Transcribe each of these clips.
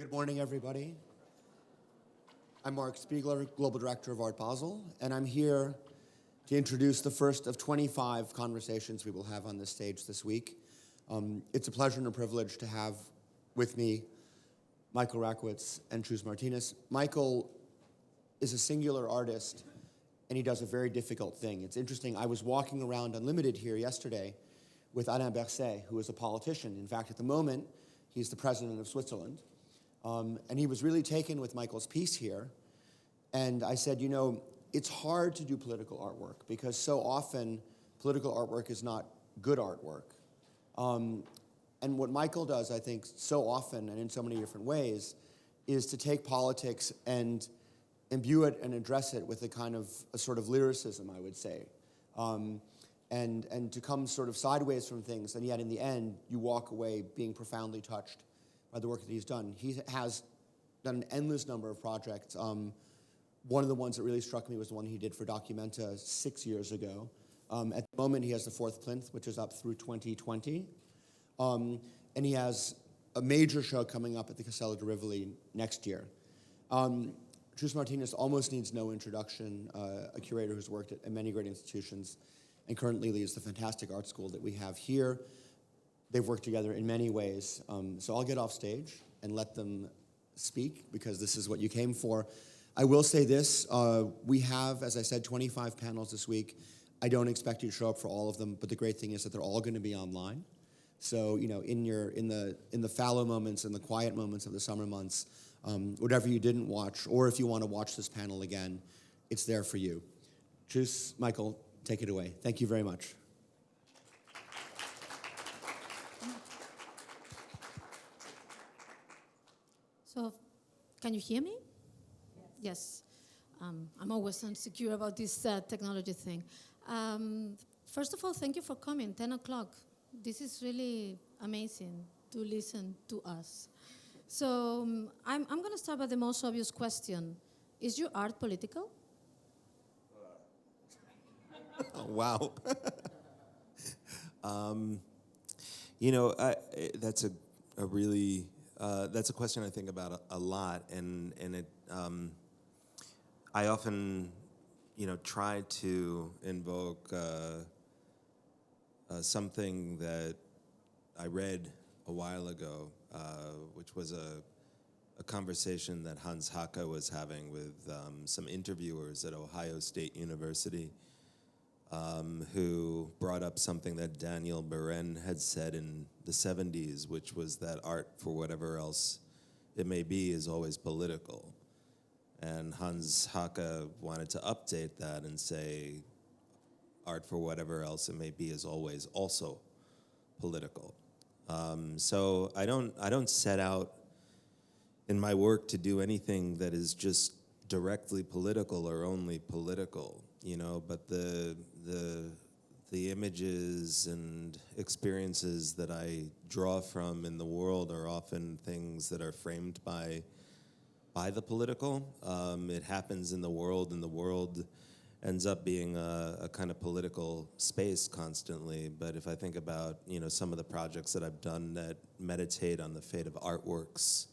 Good morning, everybody. I'm Mark Spiegler, Global Director of Art Basel, and I'm here to introduce the first of 25 conversations we will have on this stage this week. It's a pleasure and a privilege to have with me Michael Rakowitz and Chus Martinez. Michael is a singular artist, and he does a very difficult thing. It's interesting, I was walking around Unlimited here yesterday with Art Basel, who is a politician. In fact, at the moment, he's the president of Switzerland. And he was really taken with Michael's piece here. And I said, you know, it's hard to do political artwork because so often political artwork is not good artwork. And what Michael does, I think, so often and in so many different ways is to take politics and imbue it and address it with a sort of lyricism, I would say. And to come sort of sideways from things, and yet in the end, you walk away being profoundly touched by the work that he's done. He has done an endless number of projects. One of the ones that really struck me was the one he did for dOCUMENTA 6 years ago. At the moment, he has the fourth plinth, which is up through 2020. And he has a major show coming up at the Castello di Rivoli next year. Chus Martinez almost needs no introduction, a curator who's worked at many great institutions and currently leads the fantastic art school that we have here. They've worked together in many ways. So I'll get off stage and let them speak because this is what you came for. I will say this, we have, as I said, 25 panels this week. I don't expect you to show up for all of them, but the great thing is that they're all going to be online. So, you know, in the fallow moments and the quiet moments of the summer months, whatever you didn't watch, or if you want to watch this panel again, it's there for you. Chus, Michael, take it away. Thank you very much. So, can you hear me? Yes. I'm always insecure about this technology thing. First of all, thank you for coming, 10 o'clock. This is really amazing to listen to us. So I'm going to start by the most obvious question. Is your art political? Oh, wow. You know, that's a really, that's a question I think about a lot, and it, I often, you know, try to invoke something that I read a while ago, which was a conversation that Hans Haacke was having with some interviewers at Ohio State University, who brought up something that Daniel Beren had said in the 70s, which was that art, for whatever else it may be, is always political. And Hans Haacke wanted to update that and say, art, for whatever else it may be, is always also political. So I don't set out in my work to do anything that is just directly political or only political, you know, but the images and experiences that I draw from in the world are often things that are framed by the political. It happens in the world, and the world ends up being a kind of political space constantly. But if I think about, you know, some of the projects that I've done that meditate on the fate of artworks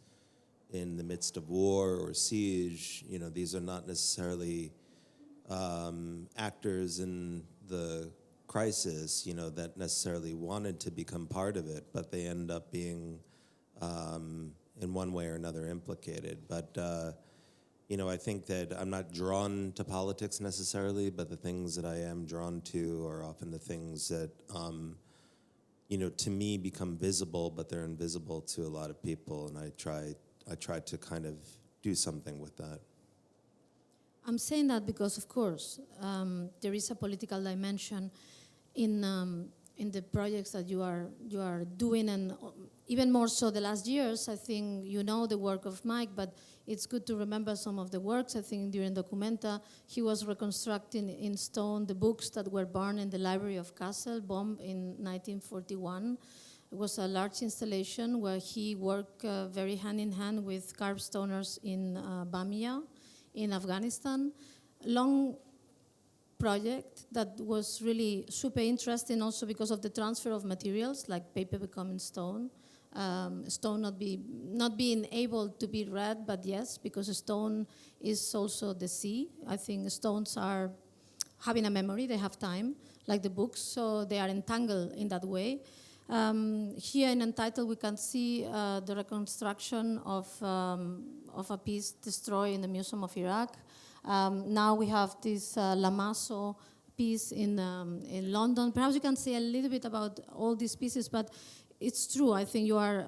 in the midst of war or siege, you know, these are not necessarily actors in the crisis, you know, that necessarily wanted to become part of it, but they end up being in one way or another implicated. But, you know, I think that I'm not drawn to politics necessarily, but the things that I am drawn to are often the things that, you know, to me become visible, but they're invisible to a lot of people, and I try to kind of do something with that. I'm saying that because, of course, there is a political dimension in the projects that you are doing, and even more so the last years. I think you know the work of Mike, but it's good to remember some of the works. I think during dOCUMENTA, he was reconstructing in stone the books that were burned in the Library of Kassel, bombed in 1941. It was a large installation where he worked very hand in hand with carved stoners in Bamia, in Afghanistan. Long project that was really super interesting also because of the transfer of materials, like paper becoming stone. Stone not being able to be read, but yes, because stone is also the sea. I think stones are having a memory, they have time, like the books, so they are entangled in that way. Here in Untitled, we can see the reconstruction of a piece destroyed in the Museum of Iraq. Now we have this Lamasso piece in London. Perhaps you can say a little bit about all these pieces, but it's true. I think you are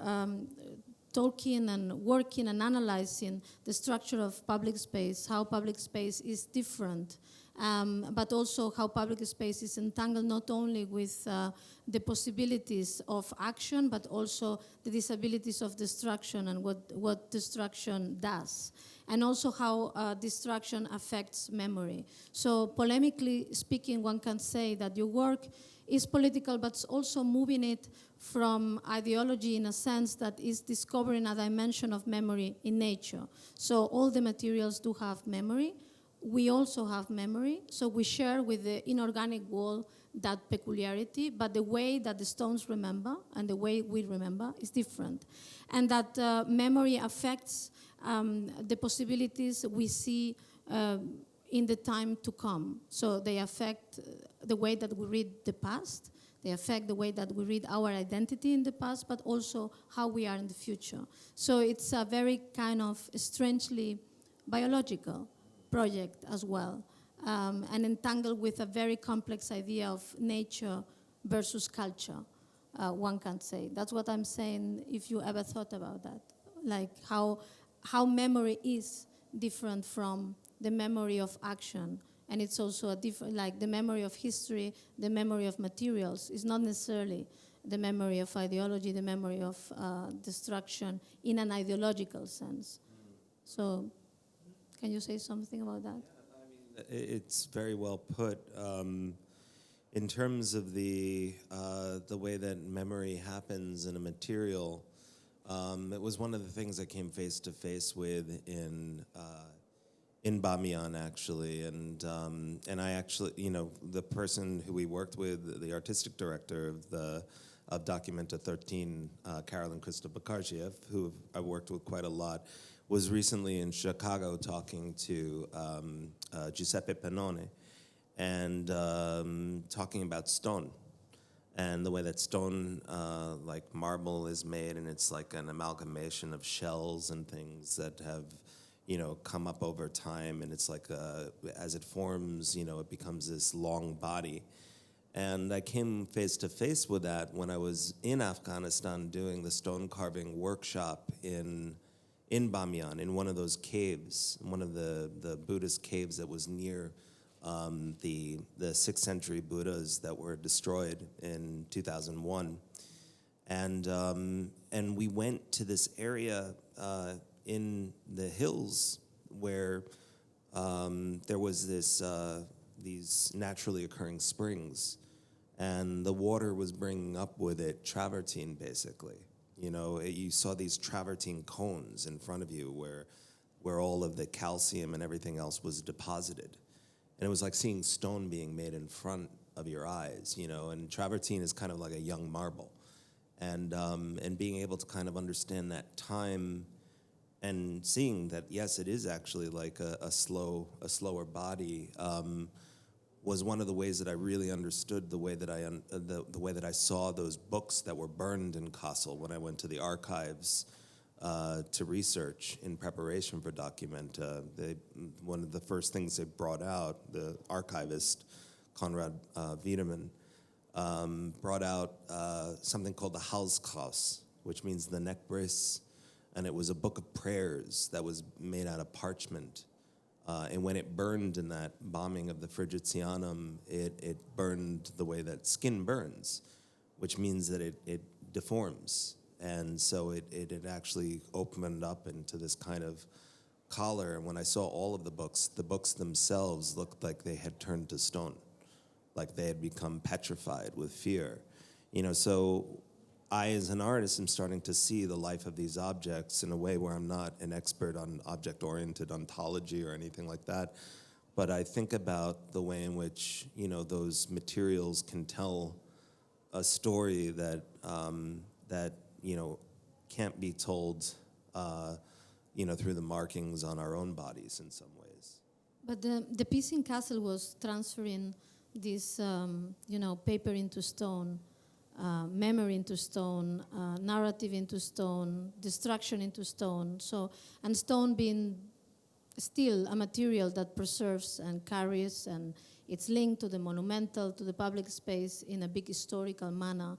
talking and working and analyzing the structure of public space, how public space is different, but also how public space is entangled not only with the possibilities of action, but also the disabilities of destruction and what destruction does, and also how destruction affects memory. So polemically speaking, one can say that your work is political, but it's also moving it from ideology in a sense that is discovering a dimension of memory in nature. So all the materials do have memory. We also have memory, so we share with the inorganic world that peculiarity, but the way that the stones remember and the way we remember is different. And that memory affects the possibilities we see in the time to come. So they affect the way that we read the past, they affect the way that we read our identity in the past, but also how we are in the future. So it's a very kind of strangely biological project as well, and entangled with a very complex idea of nature versus culture, one can say. That's what I'm saying, if you ever thought about that, like how memory is different from the memory of action. And it's also a different, like the memory of history, the memory of materials is not necessarily the memory of ideology, the memory of destruction in an ideological sense. So, can you say something about that? Yeah, I mean, it's very well put. In terms of the way that memory happens in a material, it was one of the things I came face to face with in Bamiyan, actually, and I actually, the person who we worked with, the artistic director of Documenta 13, Carolyn Krista Bakarjiev, who I worked with quite a lot, was recently in Chicago talking to Giuseppe Pannone and talking about stone and the way that stone, like marble, is made, and it's like an amalgamation of shells and things that have come up over time, and it's like as it forms, it becomes this long body. And I came face to face with that when I was in Afghanistan doing the stone carving workshop in Bamiyan, in one of those caves, one of the Buddhist caves that was near the 6th century Buddhas that were destroyed in 2001. And we went to this area in the hills where there was these naturally occurring springs, and the water was bringing up with it travertine, basically. You saw these travertine cones in front of you where all of the calcium and everything else was deposited. And it was like seeing stone being made in front of your eyes, and travertine is kind of like a young marble. And being able to kind of understand that time and seeing that, yes, it is actually like a slower body, was one of the ways that I really understood the way that I saw those books that were burned in Kassel when I went to the archives to research in preparation for Documenta. One of the first things they brought out, the archivist Konrad Wiedemann, brought out something called the Halskraus, which means the neck brace. And it was a book of prayers that was made out of parchment. And when it burned in that bombing of the Frigizianum, it burned the way that skin burns, which means that it deforms. And so it actually opened up into this kind of collar. And when I saw all of the books themselves looked like they had turned to stone, like they had become petrified with fear. So I, as an artist, am starting to see the life of these objects in a way where I'm not an expert on object-oriented ontology or anything like that, but I think about the way in which, those materials can tell a story that can't be told, through the markings on our own bodies in some ways. But the piece in Kassel was transferring this, paper into stone, memory into stone, narrative into stone, destruction into stone. So, and stone being still a material that preserves and carries, and it's linked to the monumental, to the public space in a big historical manner.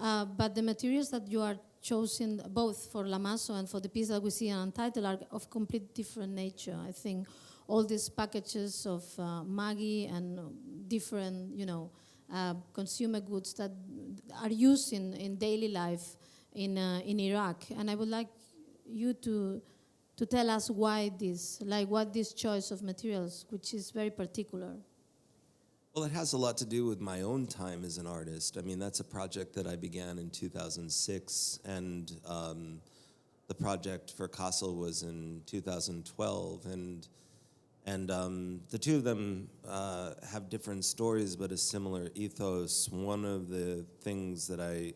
But the materials that you are choosing, both for Lamaso and for the piece that we see in Untitled, are of complete different nature. I think all these packages of Maggi and different, consumer goods that are used in daily life in Iraq. And I would like you to tell us why this, what this choice of materials, which is very particular. Well, it has a lot to do with my own time as an artist. I mean, that's a project that I began in 2006, and the project for Kassel was in 2012, and the two of them have different stories, but a similar ethos. One of the things that I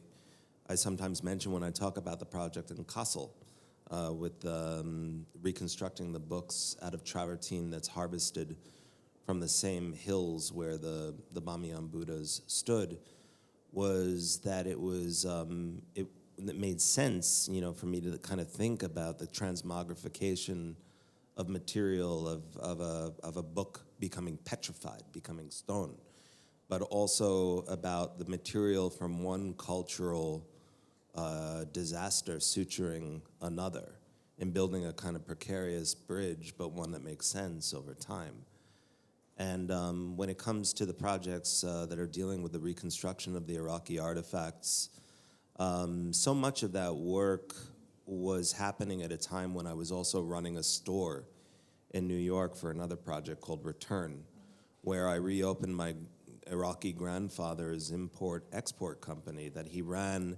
sometimes mention when I talk about the project in Kassel, with reconstructing the books out of travertine that's harvested from the same hills where the Bamiyan Buddhas stood, was that it made sense, for me to kind of think about the transmogrification of material of a book becoming petrified, becoming stone, but also about the material from one cultural disaster suturing another and building a kind of precarious bridge, but one that makes sense over time. And when it comes to the projects that are dealing with the reconstruction of the Iraqi artifacts, so much of that work was happening at a time when I was also running a store in New York for another project called Return, where I reopened my Iraqi grandfather's import-export company that he ran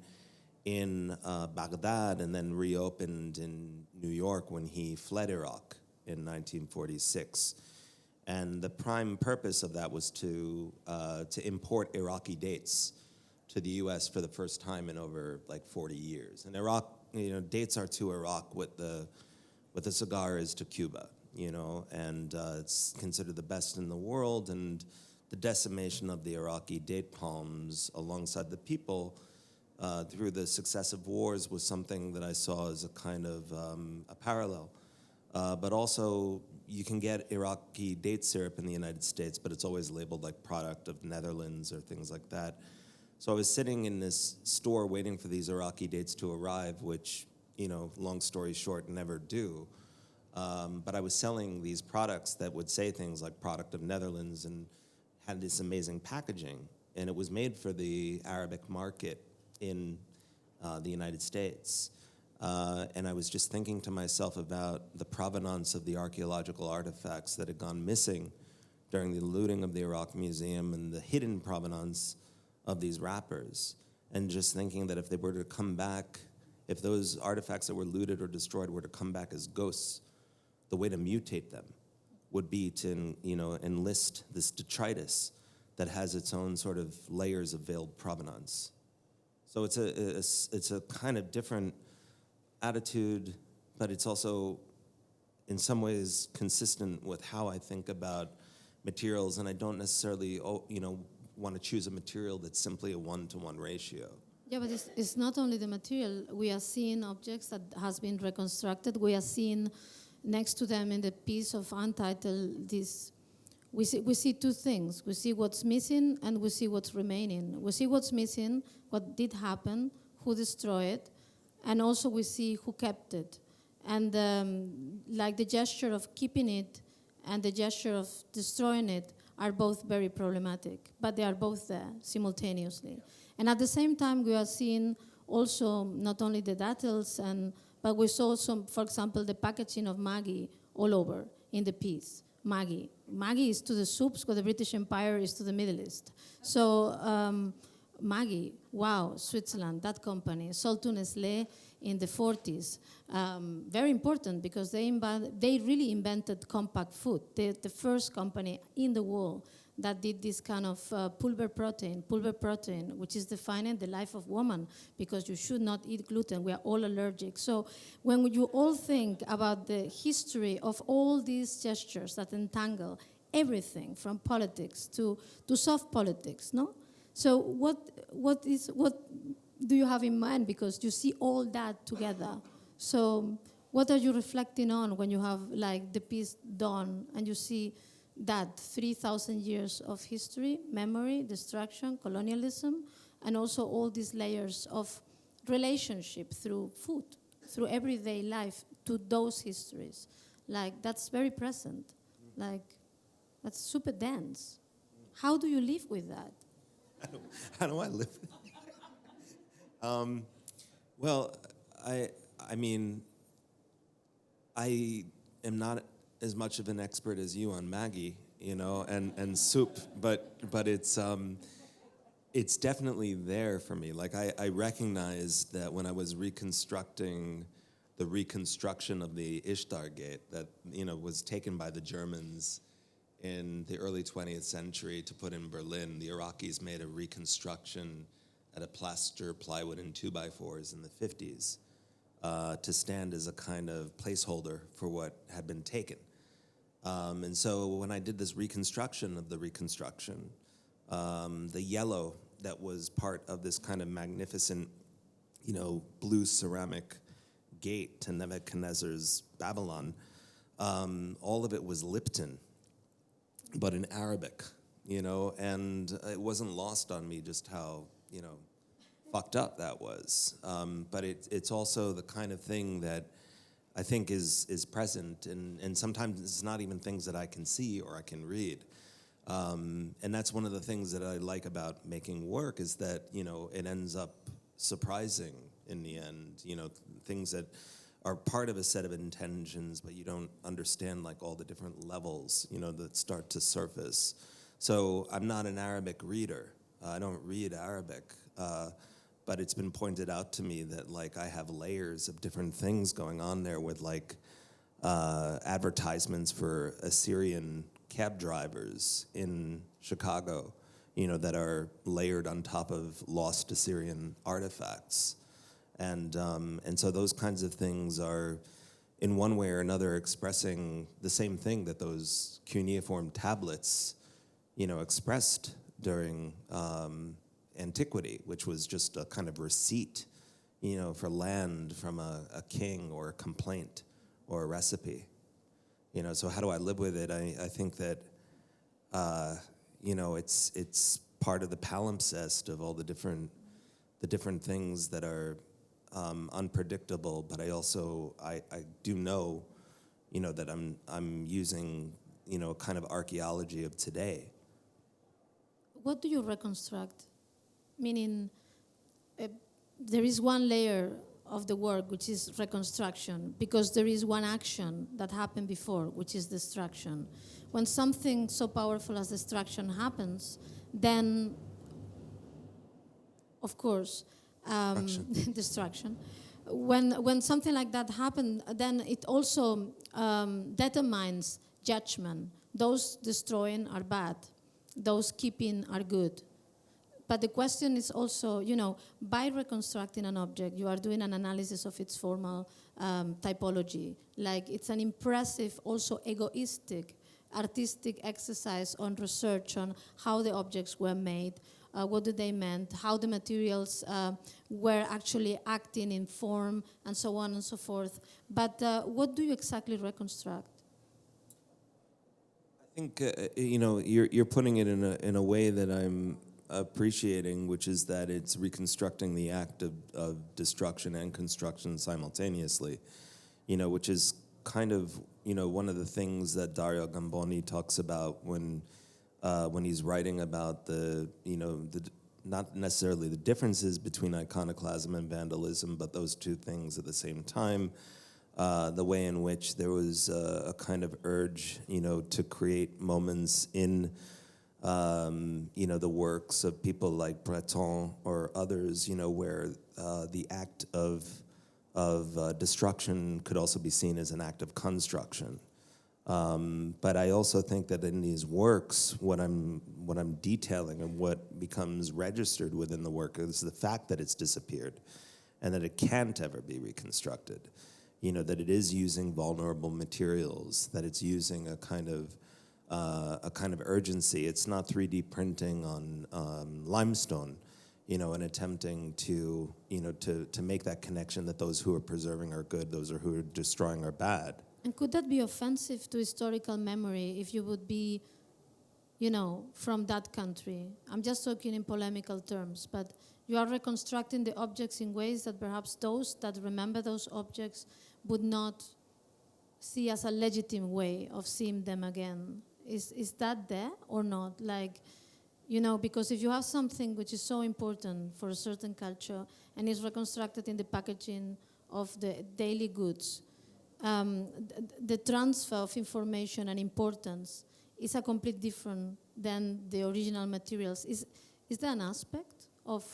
in Baghdad and then reopened in New York when he fled Iraq in 1946. And the prime purpose of that was to import Iraqi dates to the U.S. for the first time in over 40 years. And Iraq, dates are to Iraq what the cigar is to Cuba, and it's considered the best in the world. And the decimation of the Iraqi date palms alongside the people through the successive wars was something that I saw as a kind of a parallel. But also, you can get Iraqi date syrup in the United States, but it's always labeled like product of Netherlands or things like that. So I was sitting in this store waiting for these Iraqi dates to arrive, which, long story short, never do. But I was selling these products that would say things like product of Netherlands and had this amazing packaging. And it was made for the Arabic market in the United States. And I was just thinking to myself about the provenance of the archaeological artifacts that had gone missing during the looting of the Iraq Museum and the hidden provenance of these wrappers. And just thinking that if they were to come back, if those artifacts that were looted or destroyed were to come back as ghosts, the way to mutate them would be to, enlist this detritus that has its own sort of layers of veiled provenance. So it's a kind of different attitude, but it's also in some ways consistent with how I think about materials, and I don't necessarily want to choose a material that's simply a 1-to-1 ratio. Yeah, but it's not only the material. We are seeing objects that has been reconstructed. We are seeing next to them in the piece of Untitled this. We see two things. We see what's missing and we see what's remaining. We see what's missing, what did happen, who destroyed it, and also we see who kept it. And the gesture of keeping it and the gesture of destroying it are both very problematic, but they are both there simultaneously. And at the same time, we are seeing also not only the details, but we saw some, for example, the packaging of Maggi all over in the piece. Maggi is to the soups what the British Empire is to the Middle East. So Maggi, wow, Switzerland, that company, sold to Nestlé in the 40s. Very important because they really invented compact food. They're the first company in the world that did this kind of pulver protein, which is defining the life of woman, because you should not eat gluten. We are all allergic. So when you all think about the history of all these gestures that entangle everything from politics to soft politics, no? So what do you have in mind? Because you see all that together. So what are you reflecting on when you have like the peace dawn and you see that 3,000 years of history, memory, destruction, colonialism, and also all these layers of relationship through food, through everyday life to those histories? Like, that's very present. Like, that's super dense. How do you live with that? How do I live with it? Well, I mean, I am not as much of an expert as you on Maggie, you know, and soup, but it's definitely there for me. Like I recognized that when I was reconstructing the reconstruction of the Ishtar Gate that, you know, was taken by the Germans in the early 20th century to put in Berlin. The Iraqis made a reconstruction out of plaster, plywood, and 2x4s in the 50s to stand as a kind of placeholder for what had been taken. And so when I did this reconstruction of the reconstruction, the yellow that was part of this kind of magnificent, you know, blue ceramic gate to Nebuchadnezzar's Babylon, all of it was Lipton, but in Arabic, you know, and it wasn't lost on me just how, you know, fucked up that was. But it's also the kind of thing that I think is present, and sometimes it's not even things that I can see or I can read. And that's one of the things that I like about making work is that, you know, it ends up surprising in the end, you know, things that are part of a set of intentions, but you don't understand like all the different levels, you know, that start to surface. So I'm not an Arabic reader. I don't read Arabic, but it's been pointed out to me that like I have layers of different things going on there with like advertisements for Assyrian cab drivers in Chicago, you know, that are layered on top of lost Assyrian artifacts. And so those kinds of things are, in one way or another, expressing the same thing that those cuneiform tablets, you know, expressed during antiquity, which was just a kind of receipt, you know, for land from a king or a complaint or a recipe. You know, so how do I live with it? I think that, you know, it's part of the palimpsest of all the different things that are unpredictable, but I do know, you know, that I'm using, you know, kind of archaeology of today. What do you reconstruct? Meaning, there is one layer of the work, which is reconstruction, because there is one action that happened before, which is destruction. When something so powerful as destruction happens, then, of course, destruction. When something like that happens, then it also determines judgment. Those destroying are bad. Those keeping are good. But the question is also, you know, by reconstructing an object, you are doing an analysis of its formal typology. Like, it's an impressive, also egoistic, artistic exercise on research on how the objects were made, what do they meant, how the materials were actually acting in form, and so on and so forth. But what do you exactly reconstruct? I think, you know, you're putting it in a way that I'm appreciating, which is that it's reconstructing the act of destruction and construction simultaneously, you know, which is kind of, you know, one of the things that Dario Gamboni talks about when he's writing about the, you know, not necessarily the differences between iconoclasm and vandalism, but those two things at the same time, the way in which there was a kind of urge, you know, to create moments in you know, the works of people like Breton or others, you know, where the act of destruction could also be seen as an act of construction. But I also think that in these works, what I'm detailing and what becomes registered within the work is the fact that it's disappeared, and that it can't ever be reconstructed. You know, that it is using vulnerable materials, that it's using a kind of urgency. It's not 3D printing on limestone, you know, and attempting to, you know, to make that connection that those who are preserving are good, those who are destroying are bad. And could that be offensive to historical memory if you would be, you know, from that country? I'm just talking in polemical terms, but you are reconstructing the objects in ways that perhaps those that remember those objects would not see as a legitimate way of seeing them again. Is that there or not? Like, you know, because if you have something which is so important for a certain culture and is reconstructed in the packaging of the daily goods, the transfer of information and importance is a complete different than the original materials. Is there an aspect of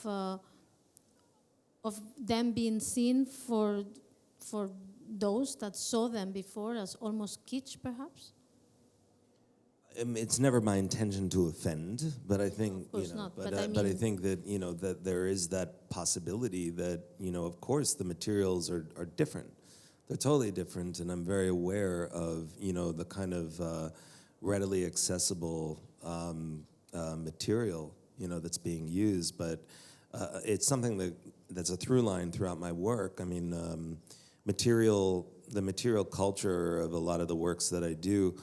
them being seen for those that saw them before as almost kitsch, perhaps? It's never my intention to offend, but I think, you know, but I think that, you know, that there is that possibility that, you know, of course the materials are different. They're totally different, and I'm very aware of, you know, the kind of readily accessible material, you know, that's being used. But it's something that's a through line throughout my work. I mean, the material culture of a lot of the works that I do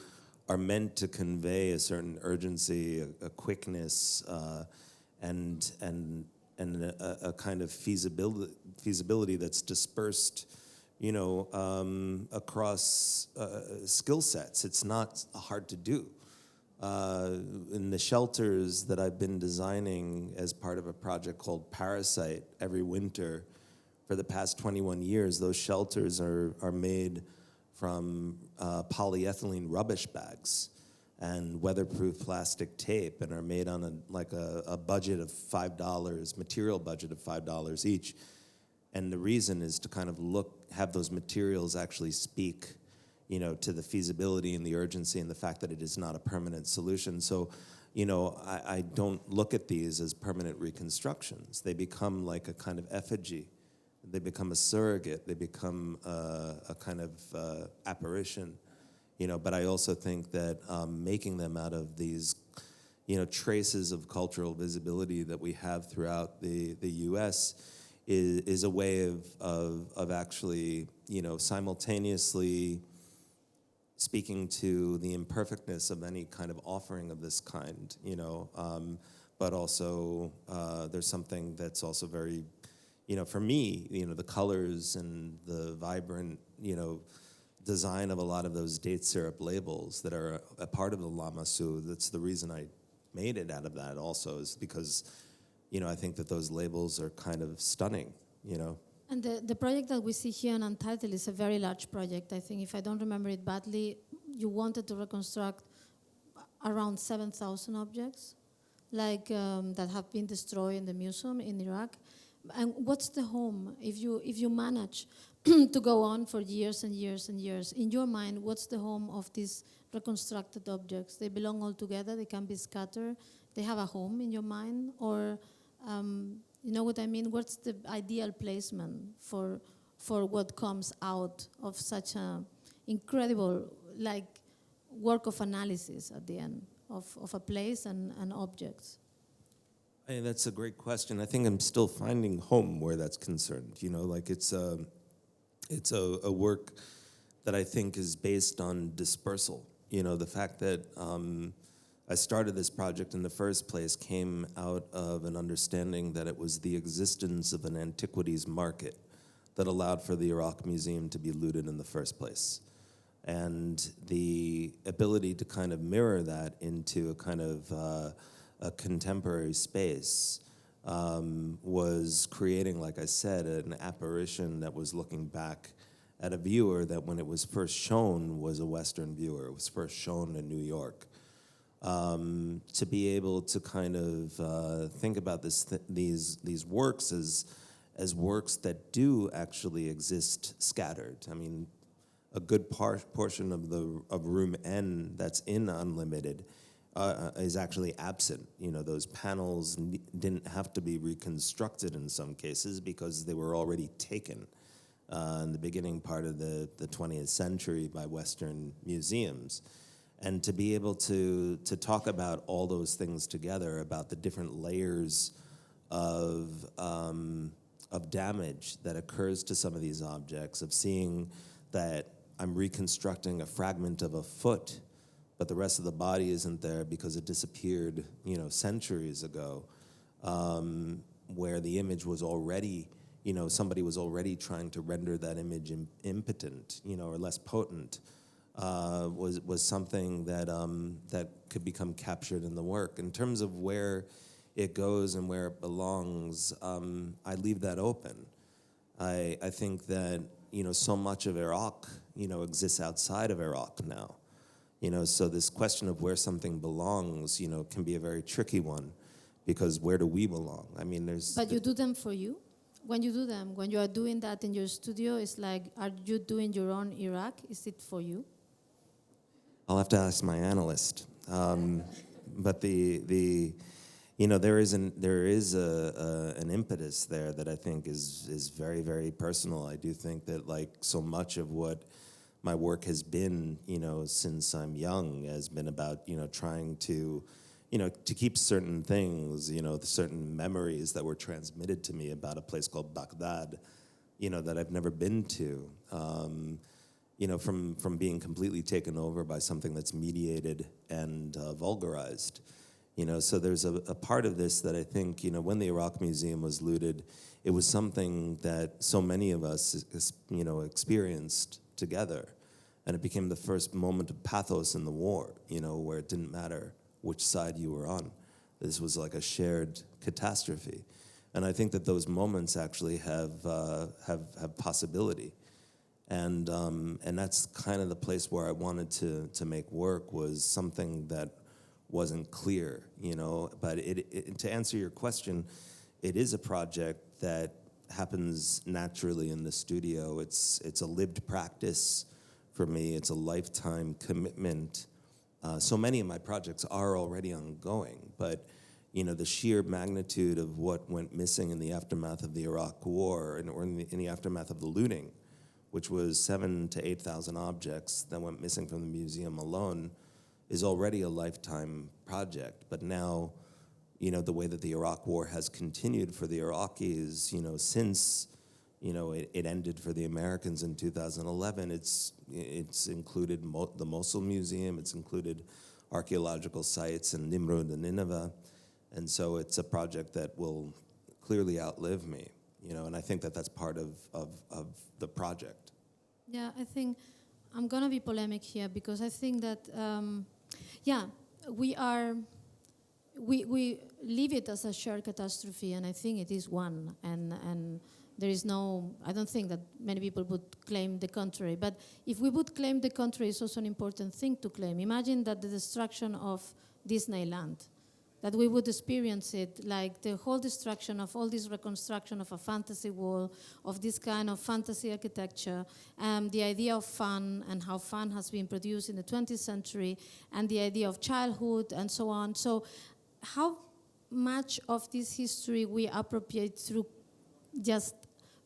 are meant to convey a certain urgency, a quickness, and a kind of feasibility that's dispersed, you know, across skill sets. It's not hard to do. In the shelters that I've been designing as part of a project called Parasite every winter for the past 21 years, those shelters are made from polyethylene rubbish bags and weatherproof plastic tape, and are made on a budget of $5, material budget of $5 each. And the reason is to kind of have those materials actually speak, you know, to the feasibility and the urgency and the fact that it is not a permanent solution. So, you know, I don't look at these as permanent reconstructions. They become like a kind of effigy. They become a surrogate. They become a kind of apparition, you know. But I also think that making them out of these, you know, traces of cultural visibility that we have throughout the U.S. is a way of actually, you know, simultaneously speaking to the imperfectness of any kind of offering of this kind, you know. But also there's something that's also very, you know, for me, you know, the colors and the vibrant, you know, design of a lot of those date syrup labels that are a part of the Lamassu. That's the reason I made it out of that also, is because, you know, I think that those labels are kind of stunning, you know. And the project that we see here in Untitled is a very large project. I think, if I don't remember it badly, you wanted to reconstruct around 7,000 objects, like that have been destroyed in the museum in Iraq. And what's the home? If you manage to go on for years and years and years, in your mind, what's the home of these reconstructed objects? They belong all together. They can be scattered. They have a home in your mind, or you know what I mean? What's the ideal placement for what comes out of such an incredible work of analysis at the end of a place and objects? Hey, that's a great question. I think I'm still finding home where that's concerned. You know, like it's a work that I think is based on dispersal. You know, the fact that I started this project in the first place came out of an understanding that it was the existence of an antiquities market that allowed for the Iraq Museum to be looted in the first place. And the ability to kind of mirror that into a kind of a contemporary space was creating, like I said, an apparition that was looking back at a viewer that when it was first shown was a Western viewer. It was first shown in New York. To be able to kind of think about these works as works that do actually exist scattered. I mean, a good portion of room N that's in Unlimited is actually absent. Those panels didn't have to be reconstructed in some cases because they were already taken in the beginning part of the 20th century by Western museums. And to be able to talk about all those things together, about the different layers of damage that occurs to some of these objects, of seeing that I'm reconstructing a fragment of a foot, but the rest of the body isn't there because it disappeared, centuries ago, where the image was already, somebody was already trying to render that image impotent, or less potent, was something that could become captured in the work. In terms of where it goes and where it belongs, I leave that open. I think that, so much of Iraq, exists outside of Iraq now. So this question of where something belongs, can be a very tricky one, because where do we belong? I mean, But you do them for you? When you do them, when you are doing that in your studio, it's like, are you doing your own Iraq? Is it for you? I'll have to ask my analyst. But there is an impetus there that I think is very, very personal. I do think that, like, so much of what my work has been, since I'm young, has been about, trying to, to keep certain things, certain memories that were transmitted to me about a place called Baghdad, that I've never been to, from being completely taken over by something that's mediated and vulgarized. So there's a part of this that I think, when the Iraq Museum was looted, it was something that so many of us, experienced together. And it became the first moment of pathos in the war, where it didn't matter which side you were on. This was like a shared catastrophe. And I think that those moments actually have possibility. And that's kind of the place where I wanted to make work, was something that wasn't clear, But to answer your question, it is a project that happens naturally in the studio. It's a lived practice for me. It's a lifetime commitment. So many of my projects are already ongoing, but the sheer magnitude of what went missing in the aftermath of the Iraq War, or in the aftermath of the looting, which was 7,000 to 8,000 objects that went missing from the museum alone, is already a lifetime project. But now, the way that the Iraq War has continued for the Iraqis, since, it ended for the Americans in 2011, it's included the Mosul Museum, it's included archaeological sites in Nimrud and Nineveh, and so it's a project that will clearly outlive me, and I think that that's part of the project. Yeah, I think I'm going to be polemic here, because I think that, we leave it as a shared catastrophe, and I think it is one, and there is no, I don't think that many people would claim the contrary. But if we would claim the contrary, it's also an important thing to claim. Imagine that the destruction of Disneyland, that we would experience it like the whole destruction of all this reconstruction of a fantasy world, of this kind of fantasy architecture, the idea of fun and how fun has been produced in the 20th century, and the idea of childhood and so on. So how much of this history we appropriate through just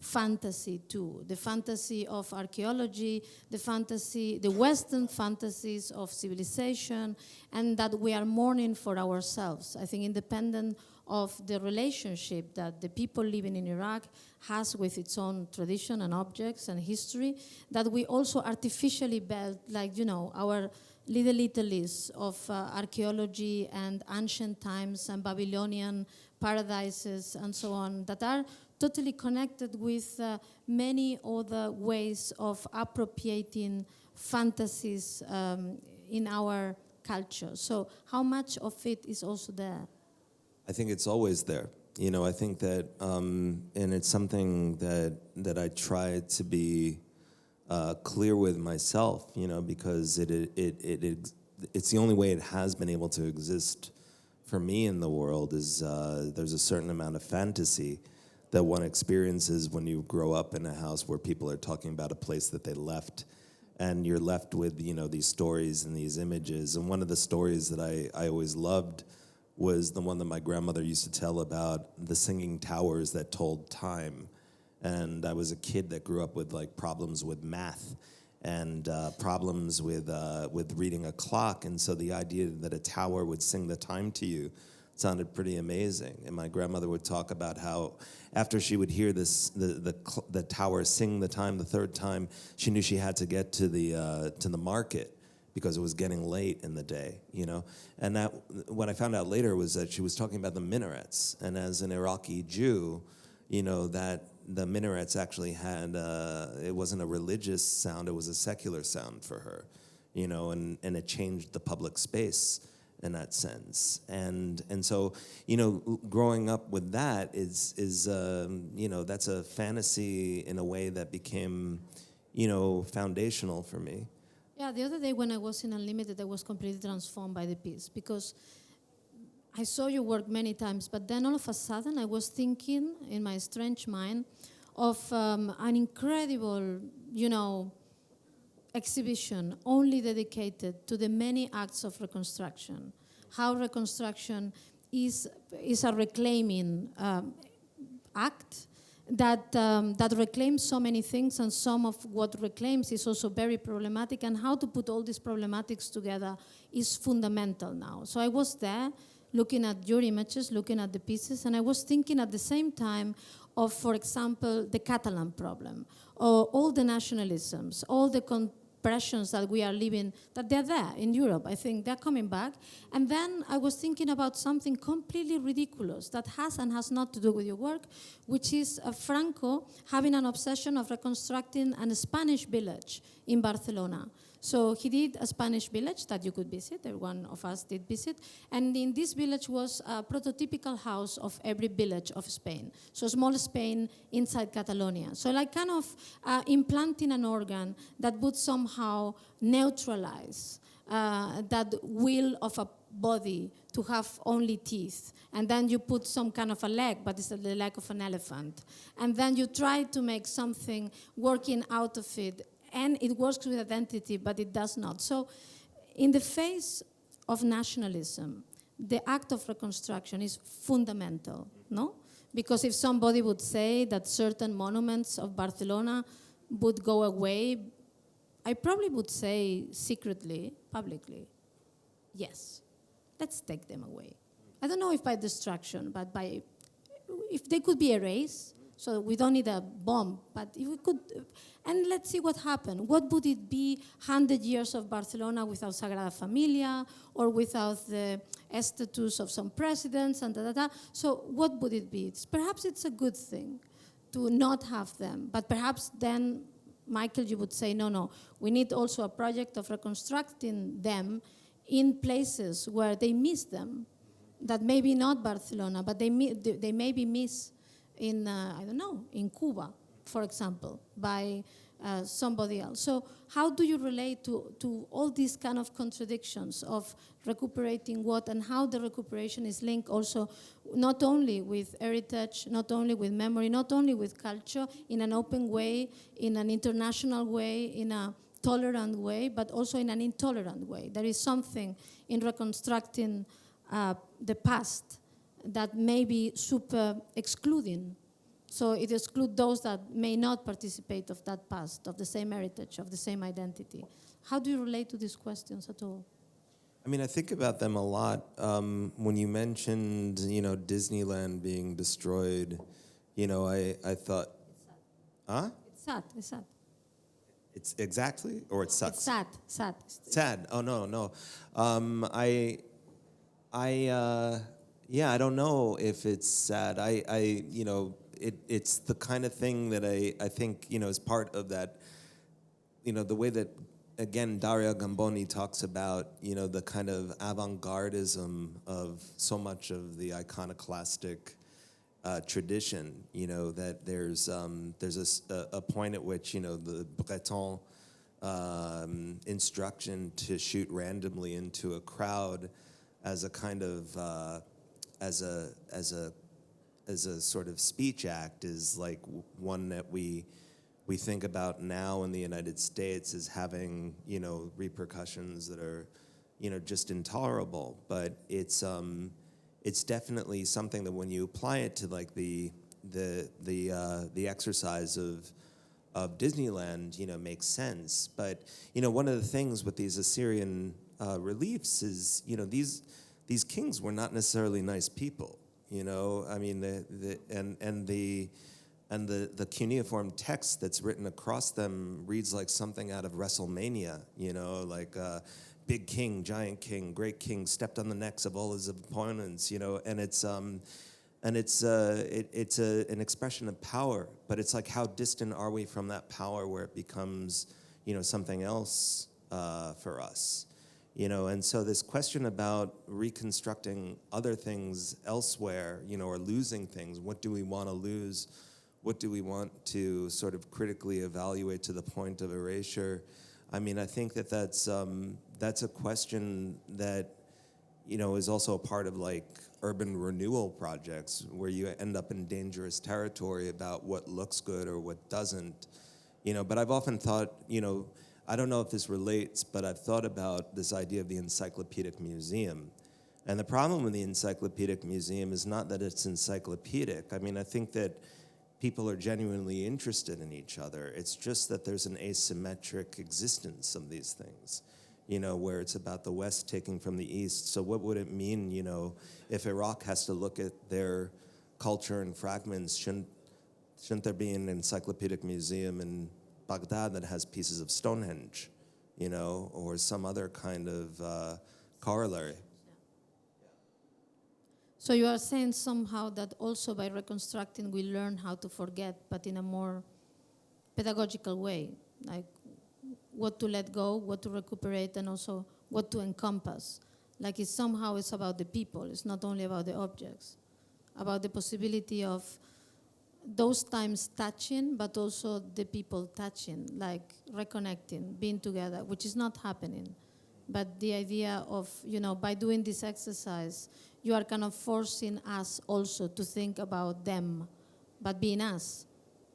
fantasy too, the fantasy of archaeology, the Western fantasies of civilization, and that we are mourning for ourselves. I think independent of the relationship that the people living in Iraq has with its own tradition and objects and history, that we also artificially built, our little Italy's of archaeology and ancient times and Babylonian paradises and so on, that are totally connected with many other ways of appropriating fantasies in our culture. So how much of it is also there? I think it's always there. I think that, and it's something that I try to be clear with myself, because it's the only way it has been able to exist for me in the world. Is there's a certain amount of fantasy that one experiences when you grow up in a house where people are talking about a place that they left and you're left with, these stories and these images. And one of the stories that I always loved was the one that my grandmother used to tell about the singing towers that told time. And I was a kid that grew up with problems with math and problems with reading a clock. And so the idea that a tower would sing the time to you sounded pretty amazing. And my grandmother would talk about how after she would hear the tower sing the time the third time, she knew she had to get to the market because it was getting late in the day, And that, what I found out later was that she was talking about the minarets. And as an Iraqi Jew, that the minarets actually had, it wasn't a religious sound, it was a secular sound for her, and it changed the public space in that sense. And so, growing up with that is that's a fantasy in a way that became, foundational for me. Yeah, the other day when I was in Unlimited, I was completely transformed by the piece because I saw your work many times, but then all of a sudden I was thinking in my strange mind of an incredible, exhibition only dedicated to the many acts of reconstruction. How reconstruction is a reclaiming act that reclaims so many things, and some of what reclaims is also very problematic, and how to put all these problematics together is fundamental now. So I was there looking at your images, looking at the pieces, and I was thinking at the same time of, for example, the Catalan problem, or all the nationalisms, all the compressions that we are living, that they're there in Europe. I think they're coming back. And then I was thinking about something completely ridiculous that has and has not to do with your work, which is Franco having an obsession of reconstructing a Spanish village in Barcelona. So he did a Spanish village that you could visit, every one of us did visit, and in this village was a prototypical house of every village of Spain. So small Spain inside Catalonia. So like kind of implanting an organ that would somehow neutralize that will of a body to have only teeth. And then you put some kind of a leg, but it's the leg of an elephant. And then you try to make something working out of it. And it works with identity, but it does not. So in the face of nationalism, the act of reconstruction is fundamental, no? Because if somebody would say that certain monuments of Barcelona would go away, I probably would say secretly, publicly, yes, let's take them away. I don't know if by destruction, but if they could be erased, so we don't need a bomb, but if we could, and let's see what happened. What would it be 100 years of Barcelona without Sagrada Familia or without the statues of some presidents and da-da-da? So what would it be? Perhaps it's a good thing to not have them, but perhaps then, Michael, you would say, no, we need also a project of reconstructing them in places where they miss them, that maybe not Barcelona, but they maybe miss in, I don't know, in Cuba, for example, by somebody else. So how do you relate to all these kind of contradictions of recuperating what, and how the recuperation is linked also not only with heritage, not only with memory, not only with culture, in an open way, in an international way, in a tolerant way, but also in an intolerant way. There is something in reconstructing the past that may be super excluding. So it excludes those that may not participate of that past, of the same heritage, of the same identity. How do you relate to these questions at all? I mean, I think about them a lot. When you mentioned, Disneyland being destroyed, I thought, huh? It's sad, it's sad. It's exactly, or it sucks? It's sad. Sad, oh no. I don't know if it's sad. It's the kind of thing that I think, is part of that, the way that, again, Dario Gamboni talks about, the kind of avant-gardism of so much of the iconoclastic tradition, that there's a point at which, the Breton instruction to shoot randomly into a crowd as a kind of as a sort of speech act is like one that we we think about now in the United States as having, repercussions that are, just intolerable. But it's definitely something that when you apply it to like the exercise of Disneyland, makes sense. But one of the things with these Assyrian reliefs is, these kings were not necessarily nice people. I mean, the cuneiform text that's written across them reads like something out of WrestleMania. Like big king, giant king, great king stepped on the necks of all his opponents. And it's an expression of power, but it's like how distant are we from that power where it becomes, something else for us. And so this question about reconstructing other things elsewhere, or losing things, what do we want to lose? What do we want to sort of critically evaluate to the point of erasure? I mean, I think that's a question that, is also a part of like urban renewal projects where you end up in dangerous territory about what looks good or what doesn't. But I've often thought, I don't know if this relates, but I've thought about this idea of the encyclopedic museum. And the problem with the encyclopedic museum is not that it's encyclopedic. I mean, I think that people are genuinely interested in each other. It's just that there's an asymmetric existence of these things, where it's about the West taking from the East. So what would it mean, if Iraq has to look at their culture and fragments? Shouldn't there be an encyclopedic museum in Baghdad that has pieces of Stonehenge, or some other kind of corollary? So you are saying somehow that also by reconstructing we learn how to forget, but in a more pedagogical way, like what to let go, what to recuperate, and also what to encompass. Like it's about the people. It's not only about the objects, about the possibility of those times touching, but also the people touching, like reconnecting, being together, which is not happening. But the idea of, by doing this exercise, you are kind of forcing us also to think about them, but being us,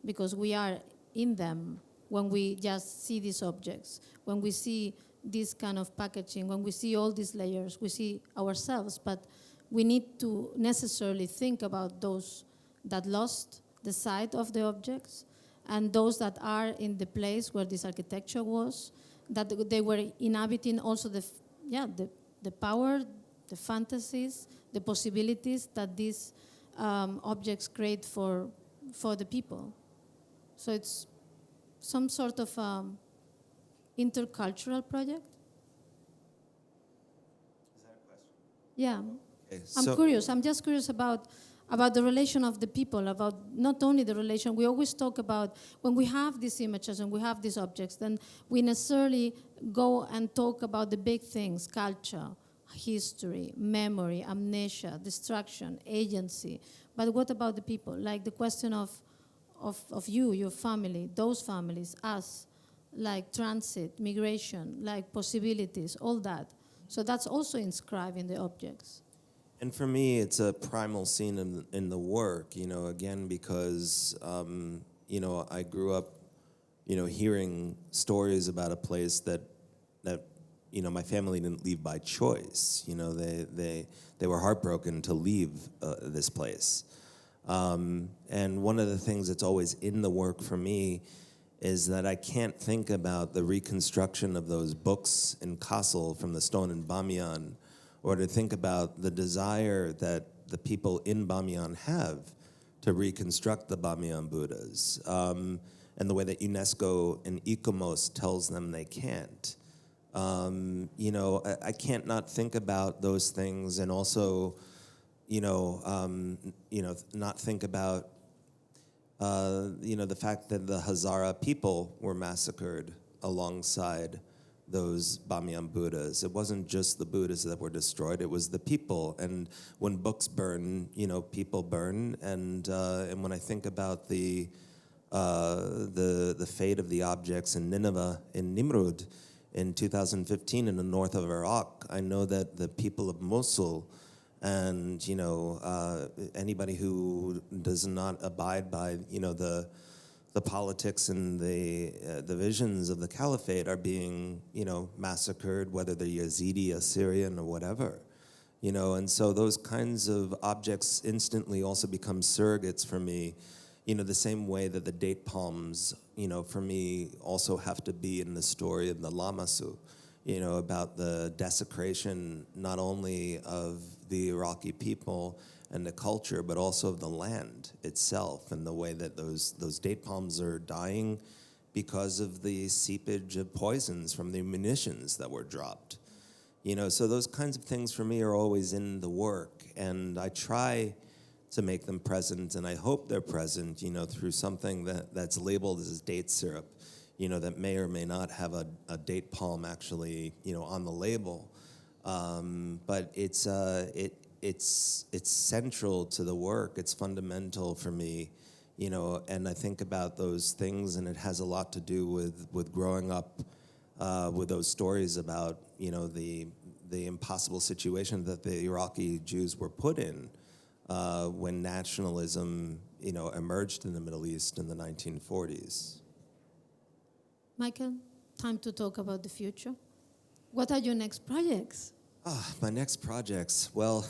because we are in them when we just see these objects, when we see this kind of packaging, when we see all these layers, we see ourselves, but we need to necessarily think about those that lost the sight of the objects and those that are in the place where this architecture was, that they were inhabiting also the power, the fantasies, the possibilities that these objects create for the people. So it's some sort of intercultural project. Is that a question? Yeah. Okay, I'm curious. I'm just curious about the relation of the people, about not only the relation. We always talk about when we have these images and we have these objects, then we necessarily go and talk about the big things: culture, history, memory, amnesia, destruction, agency. But what about the people? Like the question of you, your family, those families, us, like transit, migration, like possibilities, all that. So that's also inscribed in the objects. And for me, it's a primal scene in the work, again, because, I grew up, hearing stories about a place that my family didn't leave by choice. They were heartbroken to leave this place. And one of the things that's always in the work for me is that I can't think about the reconstruction of those books in Kassel from the stone in Bamiyan, or to think about the desire that the people in Bamiyan have to reconstruct the Bamiyan Buddhas, and the way that UNESCO and ICOMOS tells them they can't. I can't not think about those things, and also, not think about, the fact that the Hazara people were massacred alongside those Bamiyan Buddhas. It wasn't just the Buddhas that were destroyed, it was the people. And when books burn, people burn. And when I think about the fate of the objects in Nineveh, in Nimrud, in 2015 in the north of Iraq, I know that the people of Mosul and, anybody who does not abide by, the politics and the visions of the caliphate are being, massacred, whether they're Yazidi, Assyrian, or whatever. And so those kinds of objects instantly also become surrogates for me, the same way that the date palms, for me also have to be in the story of the Lamasu, about the desecration not only of the Iraqi people and the culture, but also of the land itself, and the way that those date palms are dying because of the seepage of poisons from the munitions that were dropped. So those kinds of things for me are always in the work, and I try to make them present, and I hope they're present, through something that's labeled as date syrup, that may or may not have a date palm actually, on the label. But it's central to the work. It's fundamental for me, and I think about those things, and it has a lot to do with growing up with those stories about, the impossible situation that the Iraqi Jews were put in when nationalism, emerged in the Middle East in the 1940s. Michael, time to talk about the future. What are your next projects? My next projects. Well,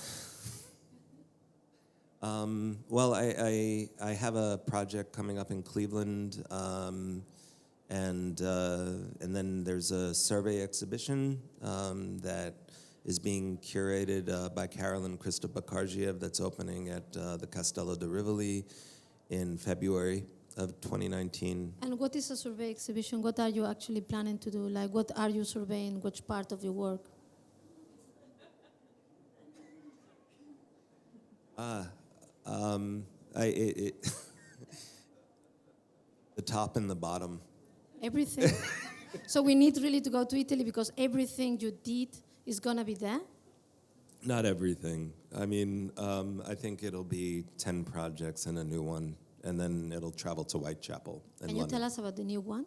I have a project coming up in Cleveland, and then there's a survey exhibition that is being curated by Carolyn Christobakarjiev that's opening at the Castello di Rivoli in February of 2019. And what is a survey exhibition? What are you actually planning to do? Like, what are you surveying? Which part of your work? The top and the bottom. Everything. So we need really to go to Italy because everything you did is going to be there? Not everything. I mean, I think it'll be 10 projects and a new one, and then it'll travel to Whitechapel in Can you London. tell us about the new one?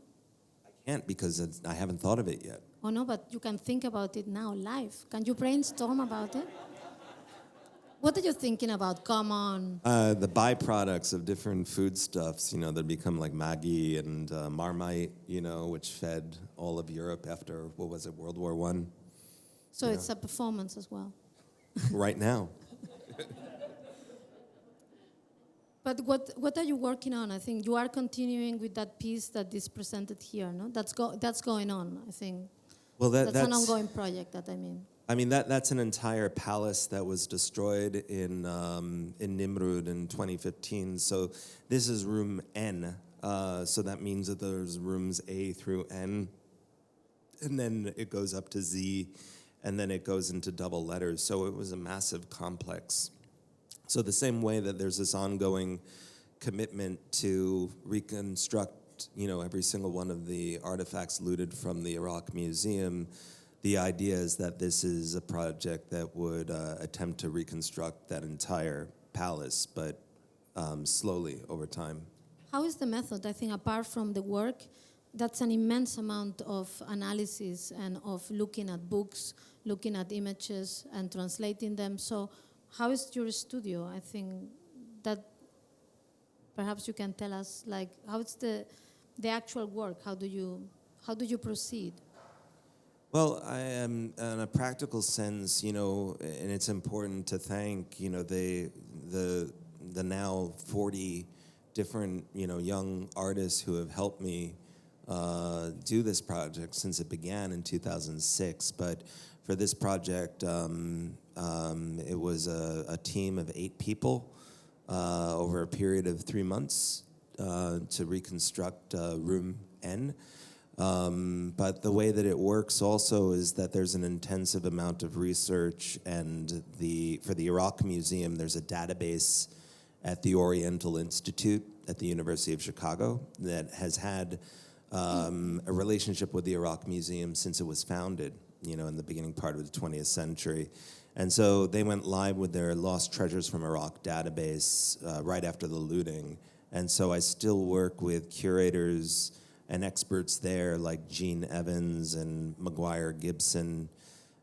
I can't because I haven't thought of it yet. Oh, no, but you can think about it now live. Can you brainstorm about it? What are you thinking about? Come on. The byproducts of different foodstuffs, that become like Maggi and Marmite, which fed all of Europe after, World War I? So it's a performance as well. Right now. But what are you working on? I think you are continuing with that piece that is presented here, no? That's going on, I think. Well, that's an ongoing project that I mean. That's an entire palace that was destroyed in Nimrud in 2015. So this is room N. So that means that there's rooms A through N, and then it goes up to Z, and then it goes into double letters. So it was a massive complex. So the same way that there's this ongoing commitment to reconstruct, every single one of the artifacts looted from the Iraq Museum, the idea is that this is a project that would attempt to reconstruct that entire palace, but slowly over time. How is the method? I think apart from the work, that's an immense amount of analysis and of looking at books, looking at images and translating them. So how is your studio? I think that perhaps you can tell us, like, how is the actual work? How do you proceed? Well, I am, in a practical sense, and it's important to thank, the now 40 different, young artists who have helped me do this project since it began in 2006. But for this project, it was a team of 8 people over a period of 3 months to reconstruct room N. But the way that it works also is that there's an intensive amount of research, and for the Iraq Museum, there's a database at the Oriental Institute at the University of Chicago that has had a relationship with the Iraq Museum since it was founded, in the beginning part of the 20th century. And so they went live with their Lost Treasures from Iraq database right after the looting. And so I still work with curators and experts there like Gene Evans and McGuire Gibson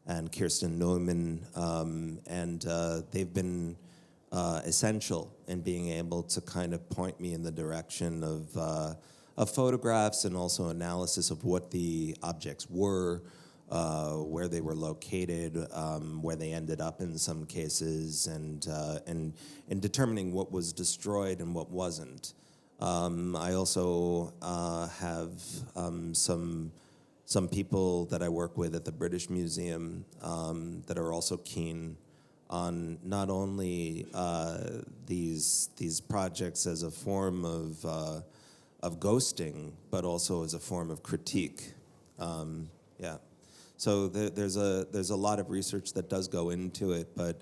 and Kirsten Neumann. And they've been essential in being able to kind of point me in the direction of photographs and also analysis of what the objects were, where they were located, where they ended up in some cases, and determining what was destroyed and what wasn't. I also have some people that I work with at the British Museum that are also keen on not only these projects as a form of ghosting, but also as a form of critique. Yeah. So there's a lot of research that does go into it, but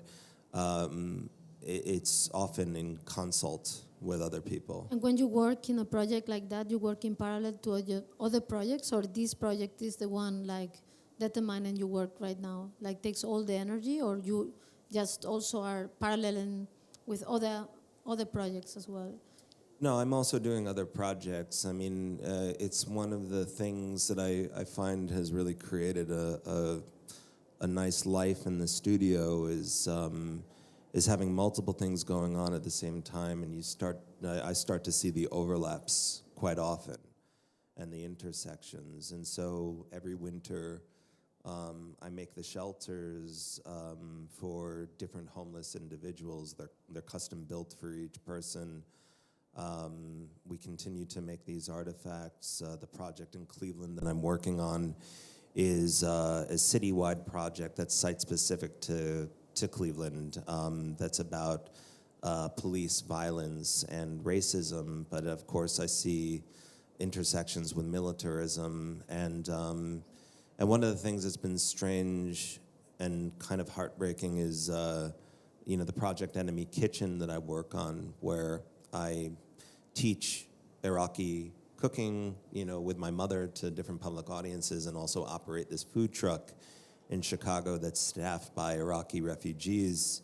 it's often in consult with other people. And when you work in a project like that, you work in parallel to other projects, or this project is the one like determined you work right now, like takes all the energy, or you just also are paralleling with other projects as well? No, I'm also doing other projects. I mean, it's one of the things that I find has really created a nice life in the studio is having multiple things going on at the same time, and I start to see the overlaps quite often and the intersections. And so every winter, I make the shelters for different homeless individuals. They're custom built for each person. We continue to make these artifacts. The project in Cleveland that I'm working on is a citywide project that's site-specific to Cleveland. That's about police violence and racism, but of course I see intersections with militarism. And one of the things that's been strange and kind of heartbreaking is the Project Enemy Kitchen that I work on, where I teach Iraqi cooking, with my mother to different public audiences, and also operate this food truck in Chicago that's staffed by Iraqi refugees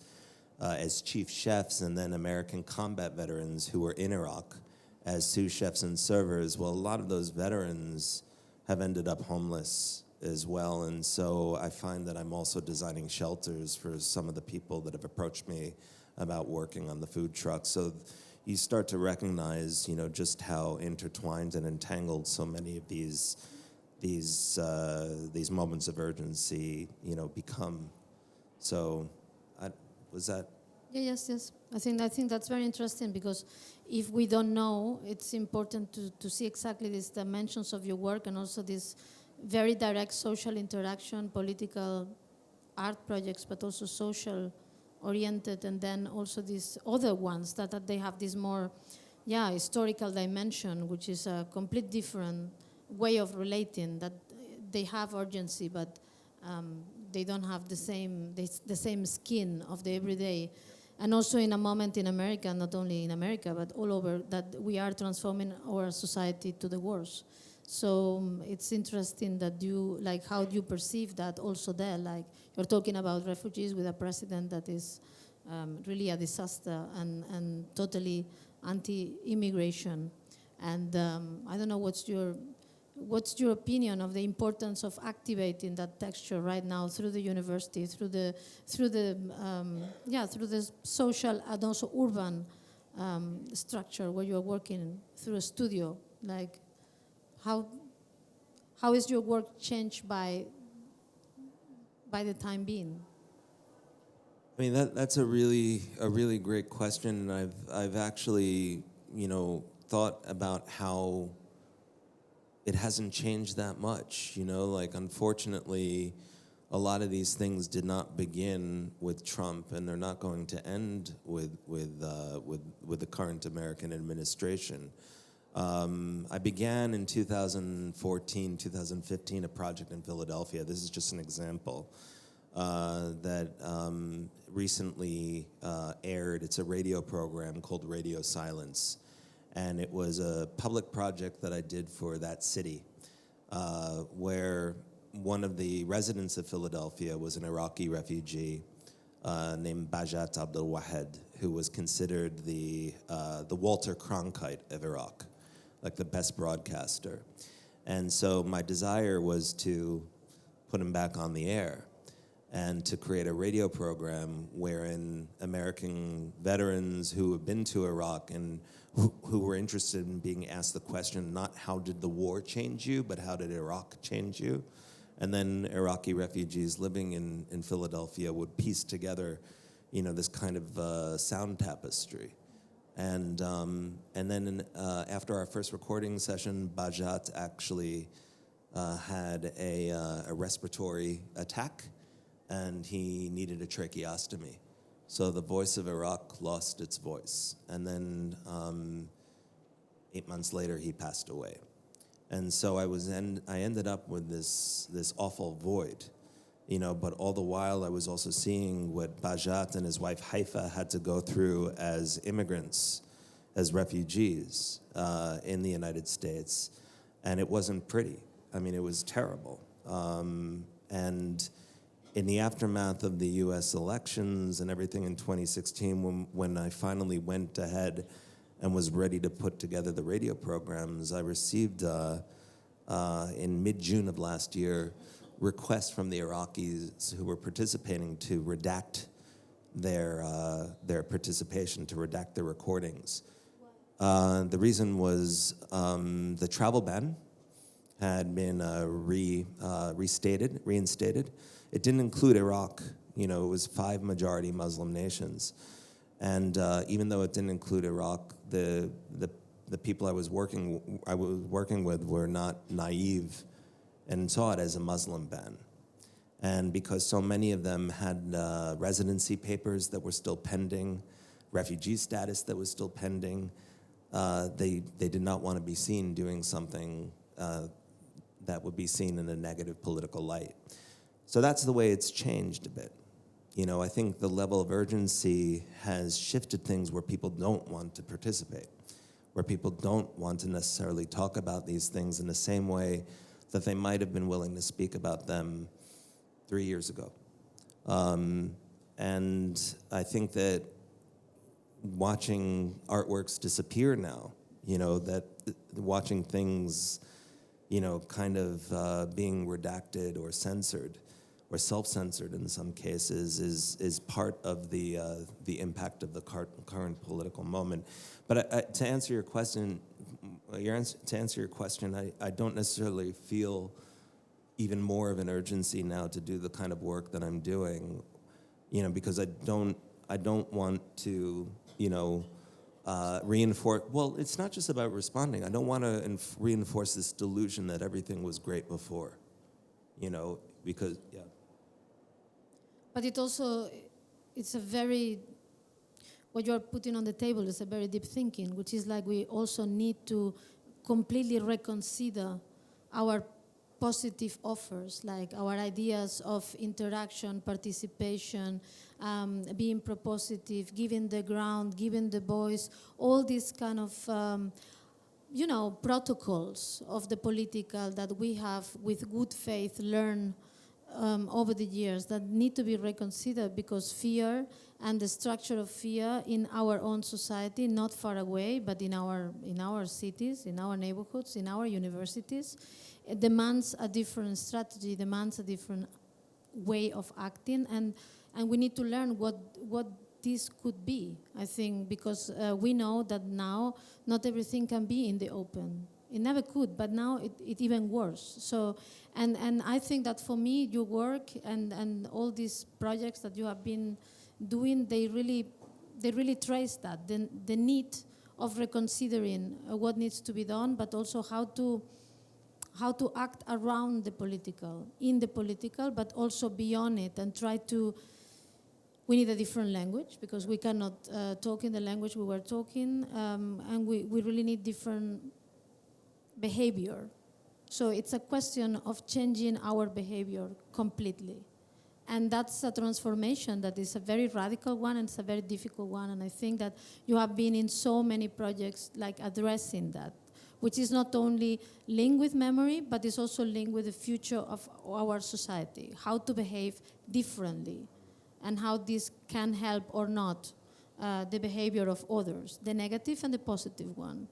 as chief chefs, and then American combat veterans who were in Iraq as sous chefs and servers. Well, a lot of those veterans have ended up homeless as well, and so I find that I'm also designing shelters for some of the people that have approached me about working on the food truck. So you start to recognize, just how intertwined and entangled so many of these moments of urgency, become. So, was that? Yeah, yes. I think that's very interesting, because if we don't know, it's important to see exactly these dimensions of your work, and also this very direct social interaction, political art projects, but also social oriented, and then also these other ones that they have this more, historical dimension, which is a complete different way of relating, that they have urgency, but they don't have the same skin of the everyday. And also in a moment in America, not only in America, but all over, that we are transforming our society to the worse. So it's interesting that how do you perceive that also there? Like, you're talking about refugees with a president that is really a disaster and totally anti-immigration. And I don't know, what's your opinion of the importance of activating that texture right now through the university, through the social and also urban structure where you're working through a studio? Like, how is your work changed by the time being? I mean, that's a really great question, and I've actually thought about how it hasn't changed that much. Like, unfortunately, a lot of these things did not begin with Trump, and they're not going to end with the current American administration. I began in 2014, 2015 a project in Philadelphia. This is just an example that recently aired. It's a radio program called Radio Silence. And it was a public project that I did for that city, where one of the residents of Philadelphia was an Iraqi refugee named Bajat Abdul Wahed, who was considered the Walter Cronkite of Iraq, like the best broadcaster. And so my desire was to put him back on the air. and to create a radio program wherein American veterans who have been to Iraq and who were interested in being asked the question, not how did the war change you, but how did Iraq change you? And then Iraqi refugees living in Philadelphia would piece together, this kind of sound tapestry. And then after our first recording session, Baghdad actually had a respiratory attack, and he needed a tracheostomy. So the voice of Iraq lost its voice. And then 8 months later, he passed away. And so I ended up with this awful void, but all the while I was also seeing what Baghdad and his wife Haifa had to go through as immigrants, as refugees in the United States. And it wasn't pretty. I mean, it was terrible. And in the aftermath of the US elections and everything in 2016, when I finally went ahead and was ready to put together the radio programs, I received, in mid-June of last year, requests from the Iraqis who were participating to redact their participation, to redact their recordings. The reason was the travel ban had been reinstated. It didn't include Iraq. It was 5 majority Muslim nations. And even though it didn't include Iraq, the people I was working with were not naive and saw it as a Muslim ban. And because so many of them had residency papers that were still pending, refugee status that was still pending, they did not want to be seen doing something that would be seen in a negative political light. So that's the way it's changed a bit. I think the level of urgency has shifted things where people don't want to participate, where people don't want to necessarily talk about these things in the same way that they might have been willing to speak about them 3 years ago. And I think that watching artworks disappear now, that watching things, kind of being redacted or censored, or self-censored in some cases, is part of the impact of the current political moment. But to answer your question, I don't necessarily feel even more of an urgency now to do the kind of work that I'm doing, because I don't want to, reinforce. Well, it's not just about responding. I don't want to reinforce this delusion that everything was great before, because yeah. But it's a very, what you're putting on the table is a very deep thinking, which is like we also need to completely reconsider our positive offers, like our ideas of interaction, participation, being propositive, giving the ground, giving the voice, all these kind of, protocols of the political that we have with good faith learned over the years that need to be reconsidered, because fear and the structure of fear in our own society, not far away, but in our cities, in our neighborhoods, in our universities, it demands a different strategy, demands a different way of acting, and we need to learn what this could be, I think, because we know that now not everything can be in the open. It never could, but now it even worse. So, and I think that for me, your work and all these projects that you have been doing, they really trace that, the need of reconsidering what needs to be done, but also how to act around the political, in the political, but also beyond it, and try to. We need a different language, because we cannot talk in the language we were talking, and we really need different behavior. So it's a question of changing our behavior completely. And that's a transformation that is a very radical one, and it's a very difficult one. And I think that you have been in so many projects like addressing that, which is not only linked with memory, but is also linked with the future of our society, how to behave differently, and how this can help or not the behavior of others, the negative and the positive one.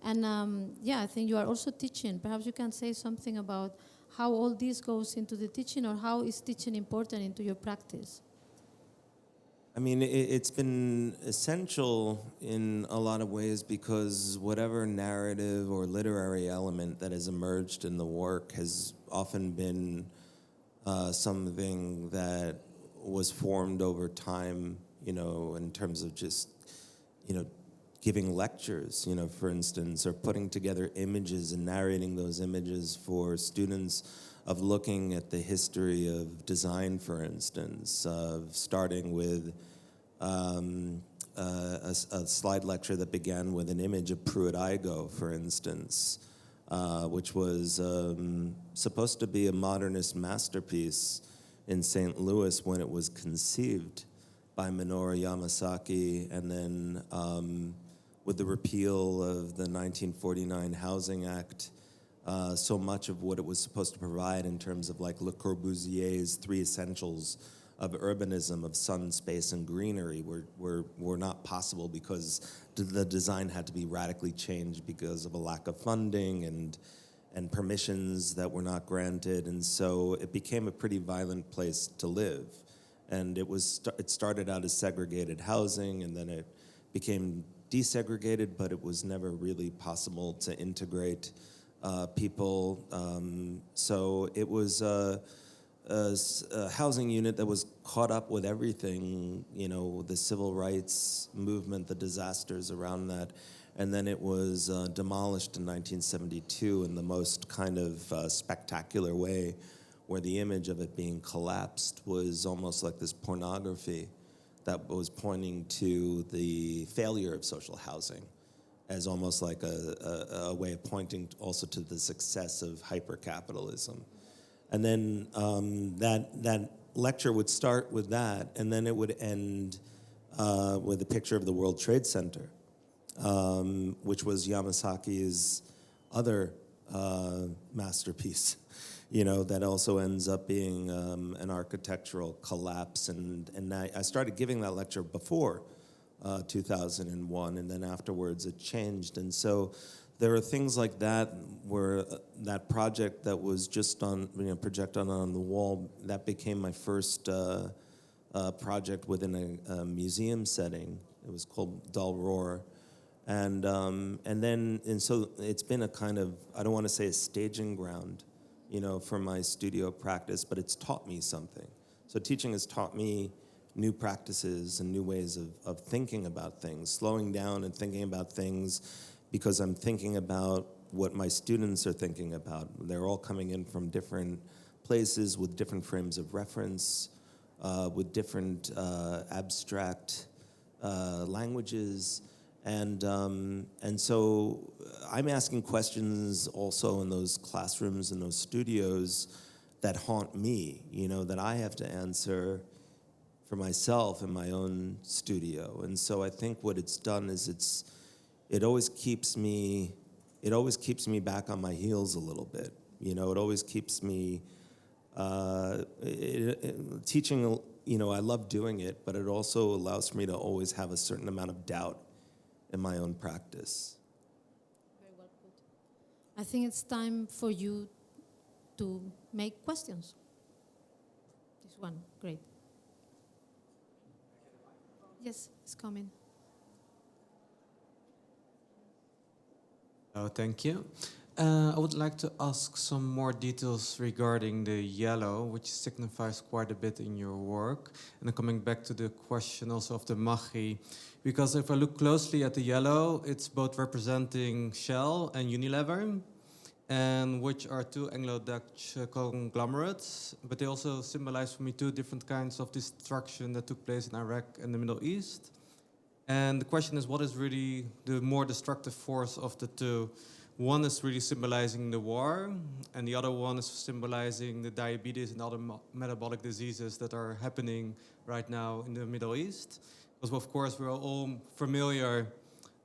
And I think you are also teaching. Perhaps you can say something about how all this goes into the teaching, or how is teaching important into your practice? I mean, it's been essential in a lot of ways because whatever narrative or literary element that has emerged in the work has often been something that was formed over time, in terms of just, giving lectures, for instance, or putting together images and narrating those images for students, of looking at the history of design, for instance, of starting with a slide lecture that began with an image of Pruitt-Igoe, for instance, which was supposed to be a modernist masterpiece in St. Louis when it was conceived by Minoru Yamasaki, and then with the repeal of the 1949 Housing Act, so much of what it was supposed to provide in terms of like Le Corbusier's three essentials of urbanism, of sun, space, and greenery were not possible because the design had to be radically changed because of a lack of funding and permissions that were not granted. And so it became a pretty violent place to live. And it started out as segregated housing, and then it became desegregated, but it was never really possible to integrate people. So it was a housing unit that was caught up with everything, the civil rights movement, the disasters around that. And then it was demolished in 1972 in the most kind of spectacular way, where the image of it being collapsed was almost like this pornography that was pointing to the failure of social housing as almost like a way of pointing also to the success of hypercapitalism. And then that lecture would start with that, and then it would end with a picture of the World Trade Center, which was Yamasaki's other masterpiece, that also ends up being an architectural collapse. And I started giving that lecture before 2001, and then afterwards it changed. And so there are things like that where that project that was just projected on the wall, that became my first project within a museum setting. It was called Dull Roar. And so it's been a kind of, I don't want to say a staging ground, for my studio practice, but it's taught me something. So teaching has taught me new practices and new ways of thinking about things, slowing down and thinking about things, because I'm thinking about what my students are thinking about. They're all coming in from different places with different frames of reference, with different abstract languages. And so I'm asking questions also in those classrooms and those studios that haunt me, that I have to answer for myself in my own studio. And so I think what it's done is it always keeps me back on my heels a little bit. It always keeps me teaching. I love doing it, but it also allows for me to always have a certain amount of doubt in my own practice. Very well put. I think it's time for you to make questions. This one, great. Yes, it's coming. Oh, thank you. I would like to ask some more details regarding the yellow, which signifies quite a bit in your work. And then coming back to the question also of the Maggi, because if I look closely at the yellow, it's both representing Shell and Unilever, and which are two Anglo-Dutch conglomerates, but they also symbolize for me two different kinds of destruction that took place in Iraq and the Middle East. And the question is, what is really the more destructive force of the two? One is really symbolizing the war, and the other one is symbolizing the diabetes and other metabolic diseases that are happening right now in the Middle East. Because, of course, we're all familiar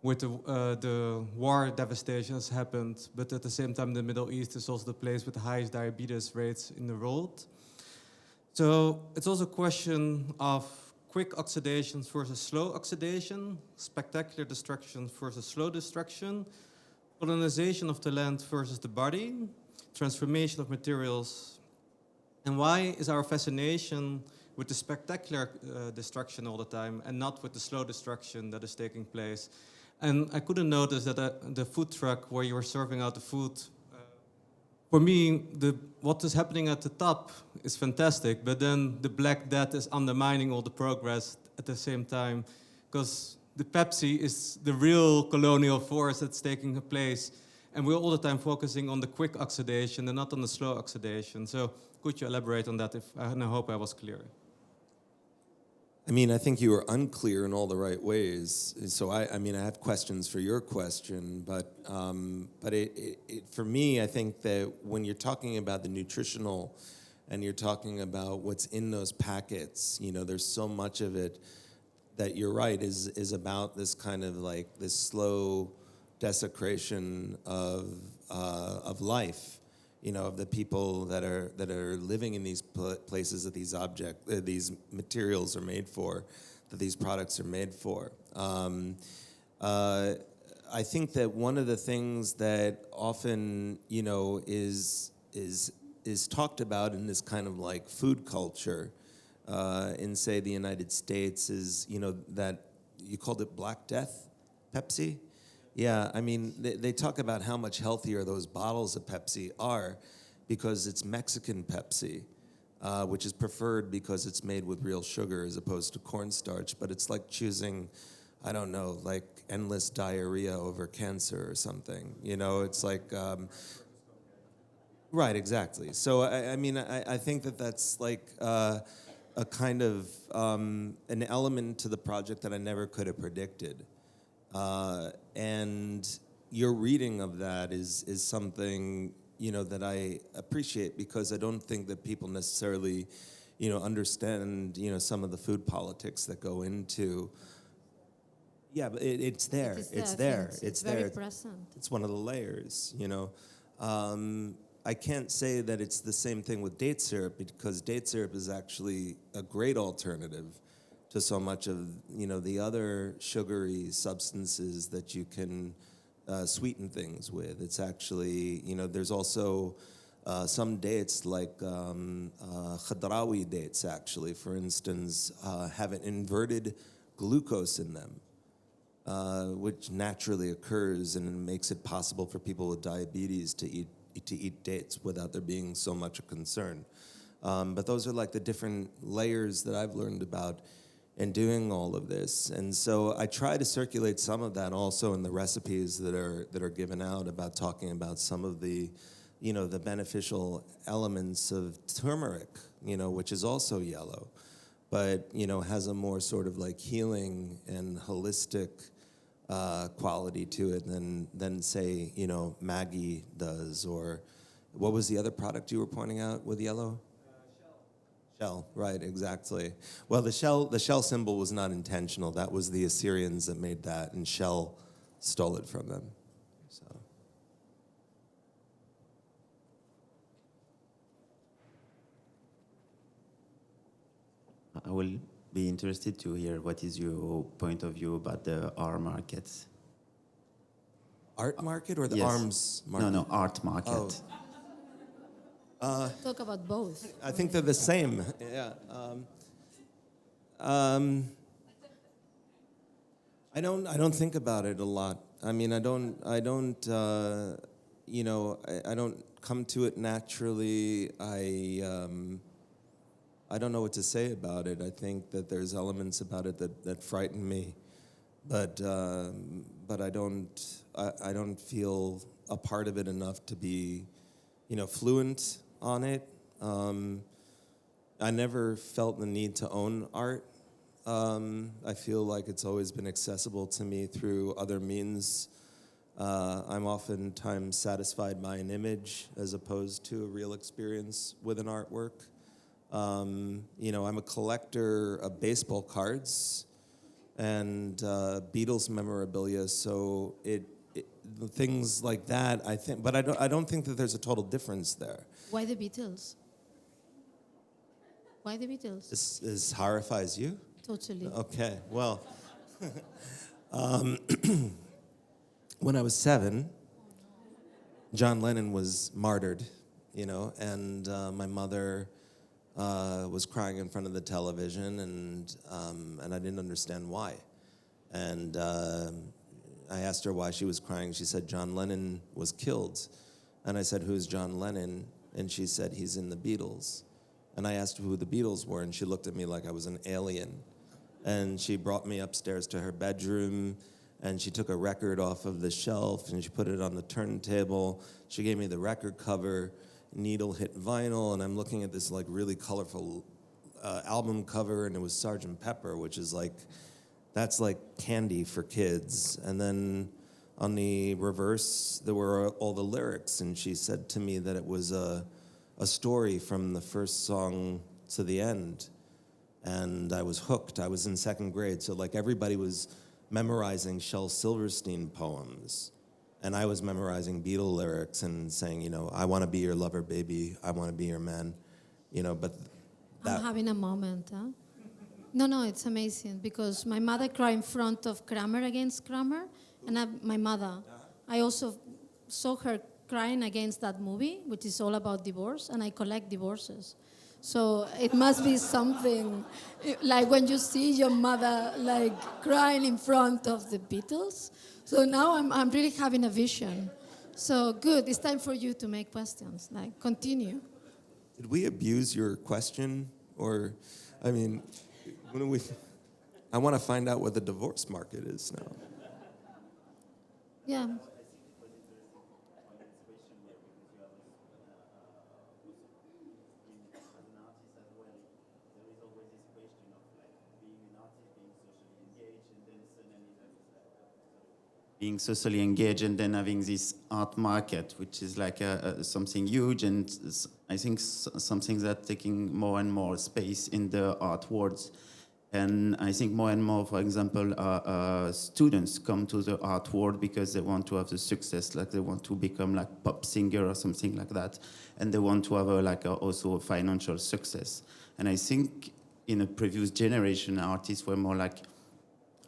with the war devastation that's happened, but at the same time, the Middle East is also the place with the highest diabetes rates in the world. So it's also a question of quick oxidation versus slow oxidation, spectacular destruction versus slow destruction, colonization of the land versus the body, transformation of materials? And why is our fascination with the spectacular destruction all the time and not with the slow destruction that is taking place? And I couldn't notice that the food truck where you were serving out the food, for me, what is happening at the top is fantastic, but then the Black Death is undermining all the progress at the same time, because the Pepsi is the real colonial force that's taking place, and we're all the time focusing on the quick oxidation and not on the slow oxidation. So could you elaborate on that? And I hope I was clear. I mean, I think you were unclear in all the right ways. So I have questions for your question, but for me, I think that when you're talking about the nutritional, and you're talking about what's in those packets, there's so much of it that you're right is about this kind of like this slow desecration of life. Of the people that are living in these places that these materials are made for, that these products are made for. I think that one of the things that often is talked about in this kind of like food culture in say the United States is that you called it Black Death, Pepsi. Yeah, I mean, they talk about how much healthier those bottles of Pepsi are because it's Mexican Pepsi, which is preferred because it's made with real sugar as opposed to cornstarch. But it's like choosing, I don't know, like endless diarrhea over cancer or something. It's like, right, exactly. So, I think that's like a kind of an element to the project that I never could have predicted. And your reading of that is something, that I appreciate because I don't think that people necessarily, understand, some of the food politics that go into. Yeah, but it's there. It's there. It's very present. It's one of the layers, I can't say that it's the same thing with date syrup because date syrup is actually a great alternative to so much of the other sugary substances that you can sweeten things with. It's actually there's also some dates like khadrawi dates actually, for instance, have an inverted glucose in them, which naturally occurs and makes it possible for people with diabetes to eat dates without there being so much a concern. But those are like the different layers that I've learned about in doing all of this. And so I try to circulate some of that also in the recipes that are given out about talking about some of the, the beneficial elements of turmeric, which is also yellow, but, has a more sort of like healing and holistic quality to it than say, Maggi does. Or what was the other product you were pointing out with yellow? Shell, right, exactly. Well, the shell symbol was not intentional. That was the Assyrians that made that, and Shell stole it from them. So. I will be interested to hear what is your point of view about the art markets. Art market or the yes. arms market? No, art market. Oh. Talk about both. I think they're the same. Yeah. I don't think about it a lot. I mean, I don't come to it naturally. I don't know what to say about it. I think that there's elements about it that frighten me, but I don't feel a part of it enough to be, fluent on it. I never felt the need to own art. I feel like it's always been accessible to me through other means. I'm oftentimes satisfied by an image as opposed to a real experience with an artwork. I'm a collector of baseball cards and Beatles memorabilia, so things like that, I think, but I don't think that there's a total difference there. Why the Beatles? Why the Beatles? This horrifies you? Totally. Okay, well, when I was 7, John Lennon was martyred and my mother was crying in front of the television, and I didn't understand why. And I asked her why she was crying. She said, John Lennon was killed. And I said, who's John Lennon? And she said, he's in the Beatles. And I asked who the Beatles were, and she looked at me like I was an alien. And she brought me upstairs to her bedroom, and she took a record off of the shelf, and she put it on the turntable. She gave me the record cover, needle hit vinyl, and I'm looking at this like really colorful album cover, and it was Sgt. Pepper, which is like, that's like candy for kids. And then on the reverse, there were all the lyrics, and she said to me that it was a story from the first song to the end. And I was hooked. I was in second grade, so like everybody was memorizing Shel Silverstein poems, and I was memorizing Beatle lyrics and saying, I want to be your lover, baby. I want to be your man, but that... I'm having a moment, huh? No, it's amazing, because my mother cried in front of Kramer against Kramer, and my mother, I also saw her crying against that movie, which is all about divorce, and I collect divorces. So it must be something like when you see your mother like crying in front of the Beatles. So now I'm really having a vision. So good, it's time for you to make questions. Like, continue. Did we abuse your question? Or, I mean, I want to find out what the divorce market is now. Yeah. Being socially engaged and then having this art market, which is like something huge, and I think something that's taking more and more space in the art worlds. And I think more and more, for example, students come to the art world because they want to have the success, like they want to become like pop singer or something like that, and they want to have also a financial success. And I think in a previous generation, artists were more like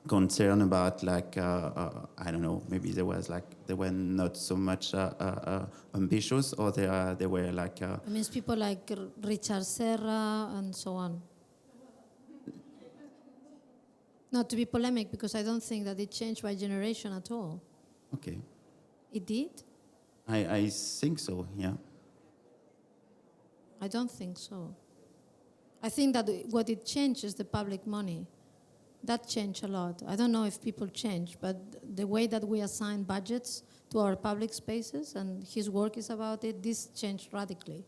concern about I don't know, maybe they were not so much ambitious, or they were like It means people like Richard Serra and so on. Not to be polemic, because I don't think that it changed by generation at all. Okay. It did? I think so, yeah. I don't think so. I think that what it changed is the public money. That changed a lot. I don't know if people change, but the way that we assign budgets to our public spaces, and his work is about it, this changed radically.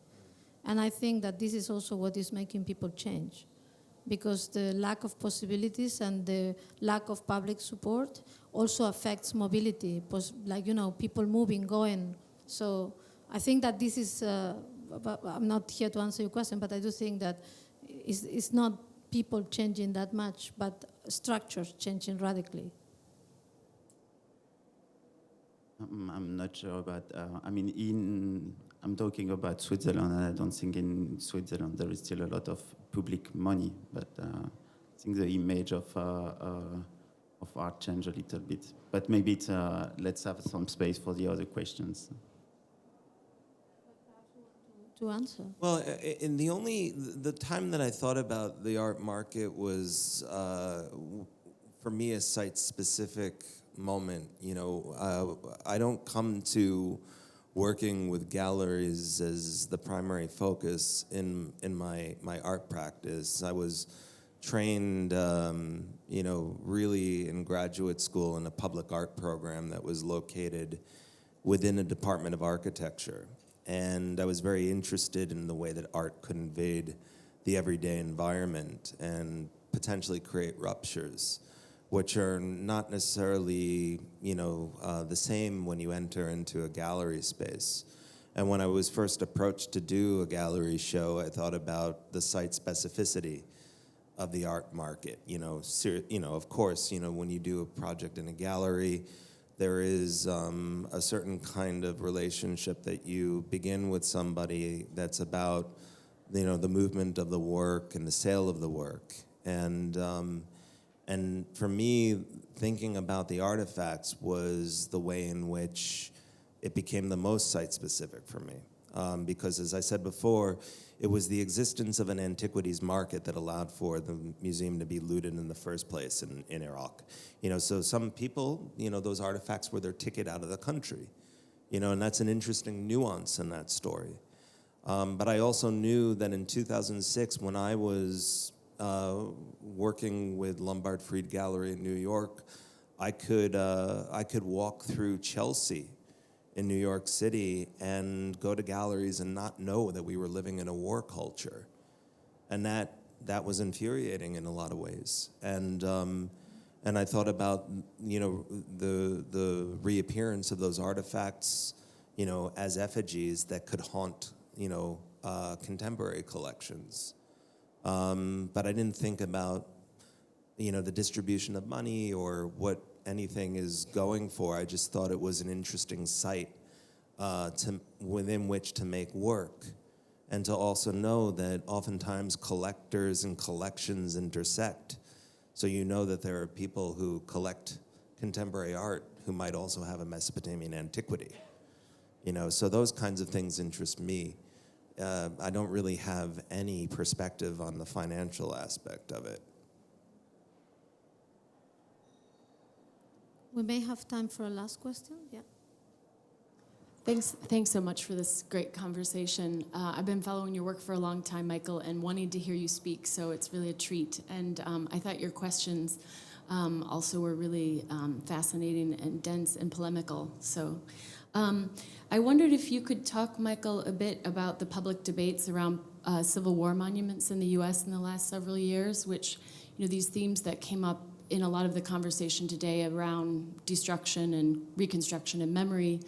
And I think that this is also what is making people change, because the lack of possibilities and the lack of public support also affects mobility, people moving, going. So I think that this is, I'm not here to answer your question, but I do think that it's not people changing that much, but structures changing radically. I'm not sure about, I'm talking about Switzerland, and I don't think in Switzerland there is still a lot of public money, but I think the image of art changed a little bit. But maybe let's have some space for the other questions. To answer. Well, in the time that I thought about the art market was, for me, a site-specific moment. I don't come to working with galleries as the primary focus in my art practice. I was trained, really in graduate school in a public art program that was located within a department of architecture. And I was very interested in the way that art could invade the everyday environment and potentially create ruptures, which are not necessarily, the same when you enter into a gallery space. And when I was first approached to do a gallery show, I thought about the site specificity of the art market. Of course, when you do a project in a gallery, there is a certain kind of relationship that you begin with somebody that's about, the movement of the work and the sale of the work. And for me, thinking about the artifacts was the way in which it became the most site-specific for me. because, as I said before, it was the existence of an antiquities market that allowed for the museum to be looted in the first place in Iraq. So some people, those artifacts were their ticket out of the country, and that's an interesting nuance in that story. But I also knew that in 2006, when I was working with Lombard Fried Gallery in New York, I could walk through Chelsea in New York City and go to galleries and not know that we were living in a war culture. And that was infuriating in a lot of ways. And I thought about, the reappearance of those artifacts, as effigies that could haunt, contemporary collections. But I didn't think about, the distribution of money or what anything is going for. I just thought it was an interesting site within which to make work, and to also know that oftentimes collectors and collections intersect. So that there are people who collect contemporary art who might also have a Mesopotamian antiquity. So those kinds of things interest me. I don't really have any perspective on the financial aspect of it. We may have time for a last question. Yeah. Thanks so much for this great conversation. I've been following your work for a long time, Michael, and wanting to hear you speak, so it's really a treat. And I thought your questions also were really fascinating and dense and polemical. So I wondered if you could talk, Michael, a bit about the public debates around Civil War monuments in the U.S. in the last several years, which, these themes that came up in a lot of the conversation today around destruction and reconstruction and memory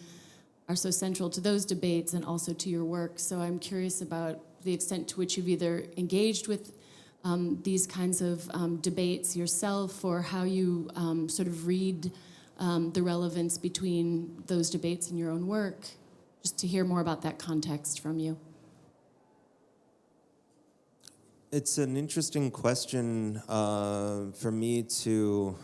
are so central to those debates and also to your work. So I'm curious about the extent to which you've either engaged with these kinds of debates yourself, or how you sort of read the relevance between those debates in your own work, just to hear more about that context from you. It's an interesting question for me to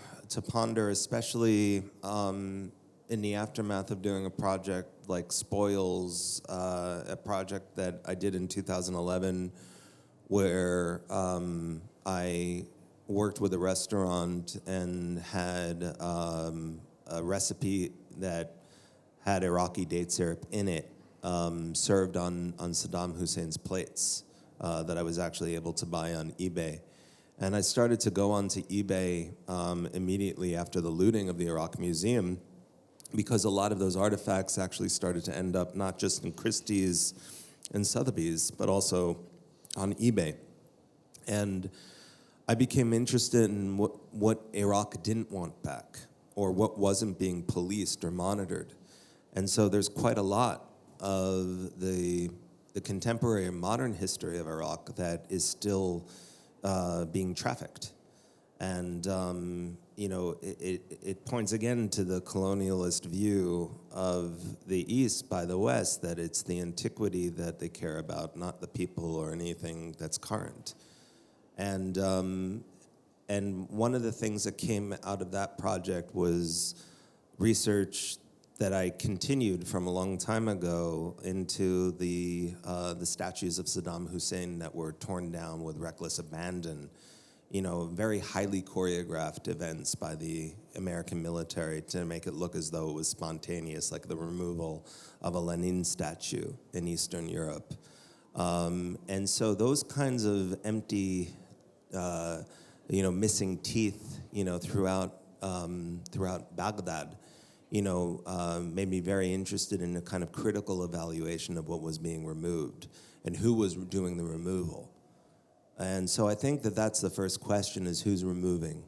ponder, especially in the aftermath of doing a project like Spoils, a project that I did in 2011, where I worked with a restaurant and had a recipe that had Iraqi date syrup in it, served on Saddam Hussein's plates that I was actually able to buy on eBay. And I started to go onto eBay immediately after the looting of the Iraq Museum, because a lot of those artifacts actually started to end up not just in Christie's and Sotheby's, but also on eBay. And I became interested in what Iraq didn't want back, or what wasn't being policed or monitored. And so there's quite a lot of the contemporary and modern history of Iraq that is still being trafficked. And it points again to the colonialist view of the East by the West, that it's the antiquity that they care about, not the people or anything that's current. And one of the things that came out of that project was research that I continued from a long time ago into the statues of Saddam Hussein that were torn down with reckless abandon. Very highly choreographed events by the American military to make it look as though it was spontaneous, like the removal of a Lenin statue in Eastern Europe. And so those kinds of empty, missing teeth, throughout Baghdad, made me very interested in a kind of critical evaluation of what was being removed and who was doing the removal. And so I think that that's the first question, is who's removing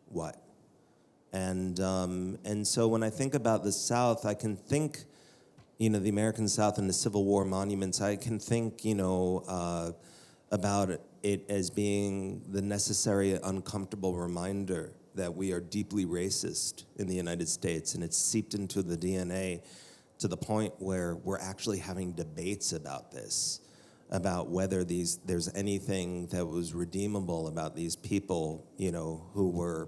what? And so when I think about the South, I can think, the American South and the Civil War monuments, I can think, about it as being the necessary uncomfortable reminder that we are deeply racist in the United States, and it's seeped into the DNA to the point where we're actually having debates about this, about whether there's anything that was redeemable about these people, who were,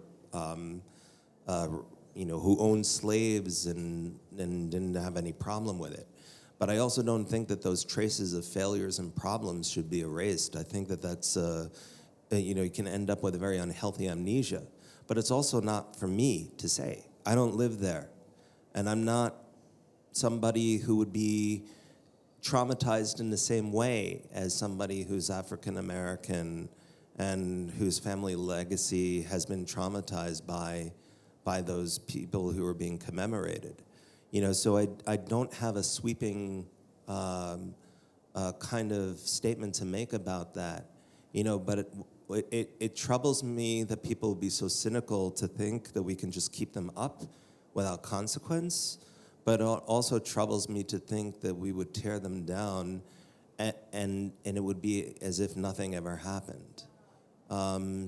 who owned slaves and didn't have any problem with it. But I also don't think that those traces of failures and problems should be erased. I think that that's, you can end up with a very unhealthy amnesia. But it's also not for me to say. I don't live there. And I'm not somebody who would be traumatized in the same way as somebody who's African American and whose family legacy has been traumatized by those people who are being commemorated. So I don't have a sweeping kind of statement to make about that. But it troubles me that people would be so cynical to think that we can just keep them up without consequence. But it also troubles me to think that we would tear them down and it would be as if nothing ever happened.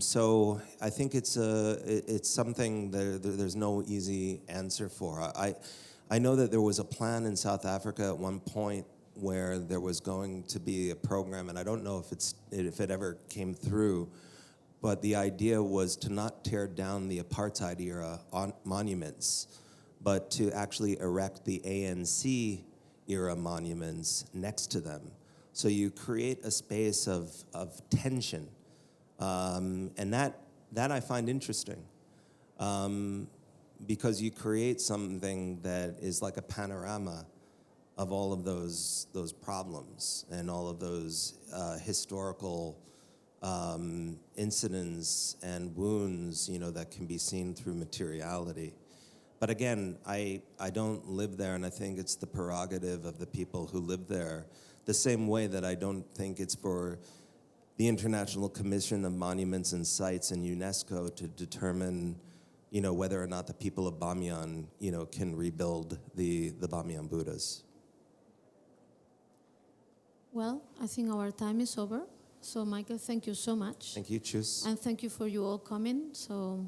So I think it's something that there's no easy answer for. I know that there was a plan in South Africa at one point where there was going to be a program, and I don't know if it ever came through, but the idea was to not tear down the apartheid era monuments, but to actually erect the ANC era monuments next to them. So you create a space of tension. And that I find interesting, because you create something that is like a panorama of all of those problems and all of those historical incidents and wounds, that can be seen through materiality. But again, I don't live there, and I think it's the prerogative of the people who live there, the same way that I don't think it's for the International Commission of Monuments and Sites and UNESCO to determine, whether or not the people of Bamiyan, can rebuild the Bamiyan Buddhas. Well, I think our time is over. So, Michael, thank you so much. Thank you, Chus. And thank you for you all coming. So